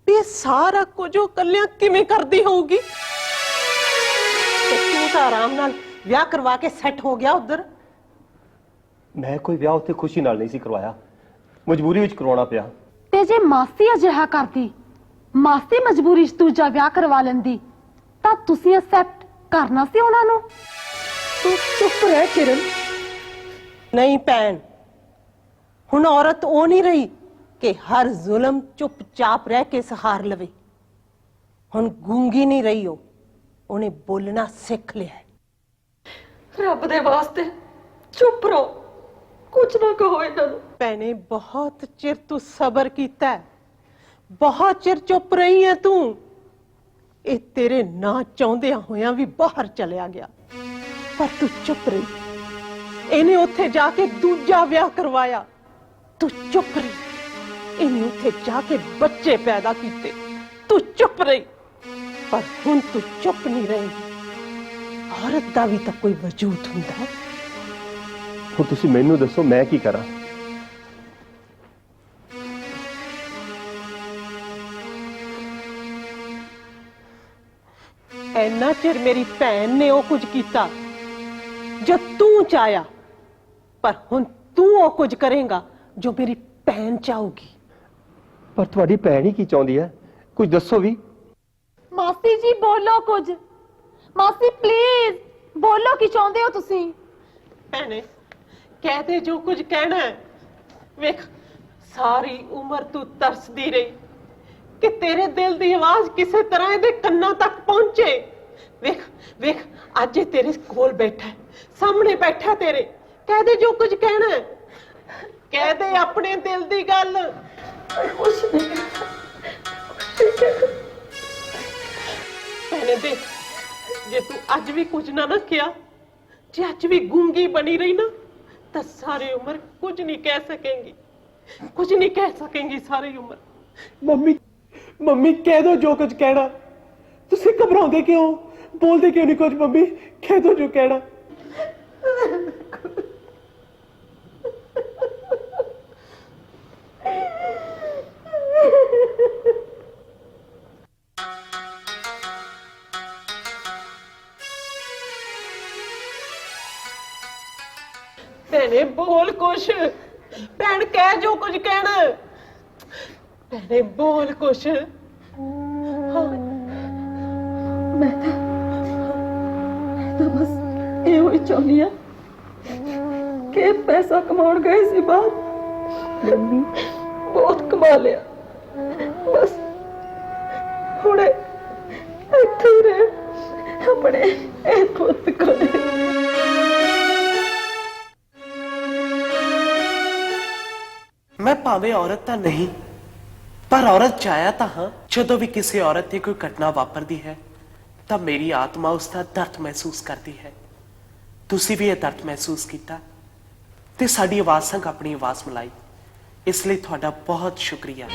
ਵੀ ਇਹ ਸਾਰਾ ਕੁਝ ਉਹ ਕੱਲਿਆਂ ਕਿਵੇਂ ਕਰਦੀ ਹੋਊਗੀ? ਤੇ ਤੂੰ ਤਾਂ ਆਰਾਮ ਨਾਲ ਵਿਆਹ ਕਰਵਾ ਕੇ ਸੈੱਟ ਹੋ ਗਿਆ ਉਧਰ। ਮੈਂ ਕੋਈ ਵਿਆਹ ਉੱਥੇ ਖੁਸ਼ੀ ਨਾਲ ਨਹੀਂ ਸੀ ਕਰਵਾਇਆ, ਮਜਬੂਰੀ ਵਿੱਚ ਕਰਵਾਉਣਾ ਪਿਆ। ਤੇ ਜੇ ਮਾਸੀ ਅਜਿਹਾ ਕਰਦੀ, ਮਾਸੀ ਮਜਬੂਰੀ 'ਚ ਦੂਜਾ ਵਿਆਹ ਕਰਵਾ ਲੈਂਦੀ, ਤਾਂ ਤੁਸੀਂ ਐਕਸੈਪਟ ਕਰਨਾ ਸੀ ਉਹਨਾਂ ਨੂੰ? ਤੂੰ ਚੁੱਪ ਰਹਿ ਕਿਰਨ। ਨਹੀਂ ਭੈਣ, ਹੁਣ ਔਰਤ ਉਹ ਨਹੀਂ ਰਹੀ ਕਿ ਹਰ ਜ਼ੁਲਮ ਚੁੱਪਚਾਪ ਰਹਿ ਕੇ ਸਹਾਰ ਲਵੇ। ਹੁਣ ਗੂੰਗੀ ਨਹੀਂ ਰਹੀ, ਉਹਨੇ ਬੋਲਣਾ ਸਿੱਖ ਲਿਆ। ਰੱਬ ਦੇ ਵਾਸਤੇ ਚੁੱਪ ਰਹੋ, ਕੁਝ ਨਾ ਕਹੋ ਇਹਨਾਂ ਨੂੰ। ਭੈਣੇ, ਬਹੁਤ ਚਿਰ ਤੂੰ ਸਬਰ ਕੀਤਾ ਹੈ, ਬਹੁਤ ਚਿਰ ਚੁੱਪ ਰਹੀ ਹੈ ਤੂੰ। ਇਹ ਤੇਰੇ ਨਾ ਚਾਹੁੰਦਿਆਂ ਹੋਇਆਂ ਵੀ ਬਾਹਰ ਚਲਿਆ ਗਿਆ, ਪਰ ਤੂੰ ਚੁੱਪ ਰਹੀ। ਇਹਨੇ ਉੱਥੇ ਜਾ ਕੇ ਦੂਜਾ ਵਿਆਹ ਕਰਵਾਇਆ, ਤੂੰ ਚੁੱਪ ਰਹੀ। ਇਹਨੇ ਉੱਥੇ ਜਾ ਕੇ ਬੱਚੇ ਪੈਦਾ ਕੀਤੇ, ਤੂੰ ਚੁੱਪ ਰਹੀ। ਪਰ ਹੁਣ ਤੂੰ ਚੁੱਪ ਨਹੀਂ ਰਹੇਗੀ। ਔਰਤ ਦਾ ਵੀ ਤਾਂ ਕੋਈ ਵਜੂਦ ਹੁੰਦਾ ਹੈ। ਹੁਣ ਤੁਸੀਂ ਮੈਨੂੰ ਦੱਸੋ ਮੈਂ ਕੀ ਕਰਾਂ? ਇੰਨਾ ਚਿਰ ਮੇਰੀ ਭੈਣ ਨੇ ਉਹ ਕੁਝ ਕੀਤਾ ਜੋ ਤੂੰ ਚਾਹਿਆ, ਪਰ ਹੁਣ ਤੂੰ ਉਹ ਕੁਝ ਕਰੇਗਾ ਜੋ ਮੇਰੀ ਭੈਣ ਚਾਹੂਗੀ। ਪਰ ਤੁਹਾਡੀ ਭੈਣ ਹੀ ਕੀ ਚਾਹੁੰਦੀ ਹੈ? ਕੁਝ ਦੱਸੋ ਵੀ। ਮਾਸੀ ਜੀ ਬੋਲੋ ਕੁਝ। ਮਾਸੀ ਪਲੀਜ਼ ਬੋਲੋ, ਕੀ ਚਾਹੁੰਦੇ ਹੋ ਤੁਸੀਂ? ਭੈਣੇ, ਕਹਿ ਦੇ ਜੋ ਕੁਝ ਕਹਿਣਾ ਹੈ। ਵੇਖ, ਸਾਰੀ ਉਮਰ ਤੂੰ ਤਰਸਦੀ ਰਹੀ ਕਿ ਤੇਰੇ ਦਿਲ ਦੀ ਆਵਾਜ਼ ਕਿਸੇ ਤਰ੍ਹਾਂ ਇਹਦੇ ਕੰਨਾਂ ਤੱਕ ਪਹੁੰਚੇ। ਵੇਖ ਵੇਖ, ਅੱਜ ਇਹ ਤੇਰੇ ਕੋਲ ਬੈਠਾ, ਸਾਹਮਣੇ ਬੈਠਾ ਤੇਰੇ। ਕਹਿ ਦੇ ਜੋ ਕੁਝ ਕਹਿਣਾ ਹੈ, ਕਹਿ ਦੇ ਆਪਣੇ ਦਿਲ ਦੀ ਗੱਲ। ਕੁਛ ਨਹੀਂ ਭੈਣੇ ਦੇਖ, ਜੇ ਤੂੰ ਅੱਜ ਵੀ ਕੁਝ ਨਾ ਕਿਹਾ, ਜੇ ਅੱਜ ਵੀ ਗੂੰਗੀ ਬਣੀ ਰਹੀ ਨਾ, ਤਾਂ ਸਾਰੀ ਉਮਰ ਕੁਝ ਨਹੀਂ ਕਹਿ ਸਕੇਂਗੀ, ਕੁਝ ਨਹੀਂ ਕਹਿ ਸਕੇਂਗੀ ਸਾਰੀ ਉਮਰ। ਮੰਮੀ ਕਹਿ ਦੋ ਜੋ ਕੁਝ ਕਹਿਣਾ। ਤੁਸੀਂ ਘਬਰਾਉਂਦੇ ਕਿਉਂ? ਬੋਲਦੇ ਕਿਉਂ ਨਹੀਂ ਕੁਝ? ਮੰਮੀ ਕਹਿ ਦੋ ਜੋ ਕਹਿਣਾ। ਭੈਣੇ ਬੋਲ ਕੁਛ। ਭੈਣ ਕਹਿ ਜੋ ਕੁਝ ਕਹਿਣਾ। ਭੈਣੇ ਬੋਲ ਕੁਛ। ਮੈਂ ਤਾਂ ਬਸ ਇਹੋ ਹੀ ਚਾਹੁੰਦੀ ਆ ਕੇ ਪੈਸਾ ਕਮਾਉਣ ਗਏ ਸੀ ਬਾਹਰ। ਮੰਮੀ ਬਹੁਤ ਕਮਾ ਲਿਆ, ਬਸ ਹੁਣੇ ਇੱਥੇ ਹੀ ਰਹਿ ਆਪਣੇ ਇਹ ਪੁੱਤ ਕੋਲੇ। मैं भावे औरत ਤਾਂ नहीं पर औरत चाया ਤਾਂ ਹਾਂ। ਜਦੋਂ ਵੀ ਕਿਸੇ ਔਰਤ ਤੇ ਕੋਈ ਘਟਨਾ ਵਾਪਰਦੀ ਹੈ ਤਾਂ ਮੇਰੀ ਆਤਮਾ ਉਸ ਦਾ ਦਰਦ ਮਹਿਸੂਸ ਕਰਦੀ ਹੈ। ਤੁਸੀਂ ਵੀ ਇਹ ਦਰਦ ਮਹਿਸੂਸ ਕੀਤਾ ਤੇ ਸਾਡੀ ਆਵਾਜ਼ ਸੰਗ ਆਪਣੀ ਆਵਾਜ਼ ਮਿਲਾਈ, ਇਸ ਲਈ ਤੁਹਾਡਾ ਬਹੁਤ ਸ਼ੁਕਰੀਆ।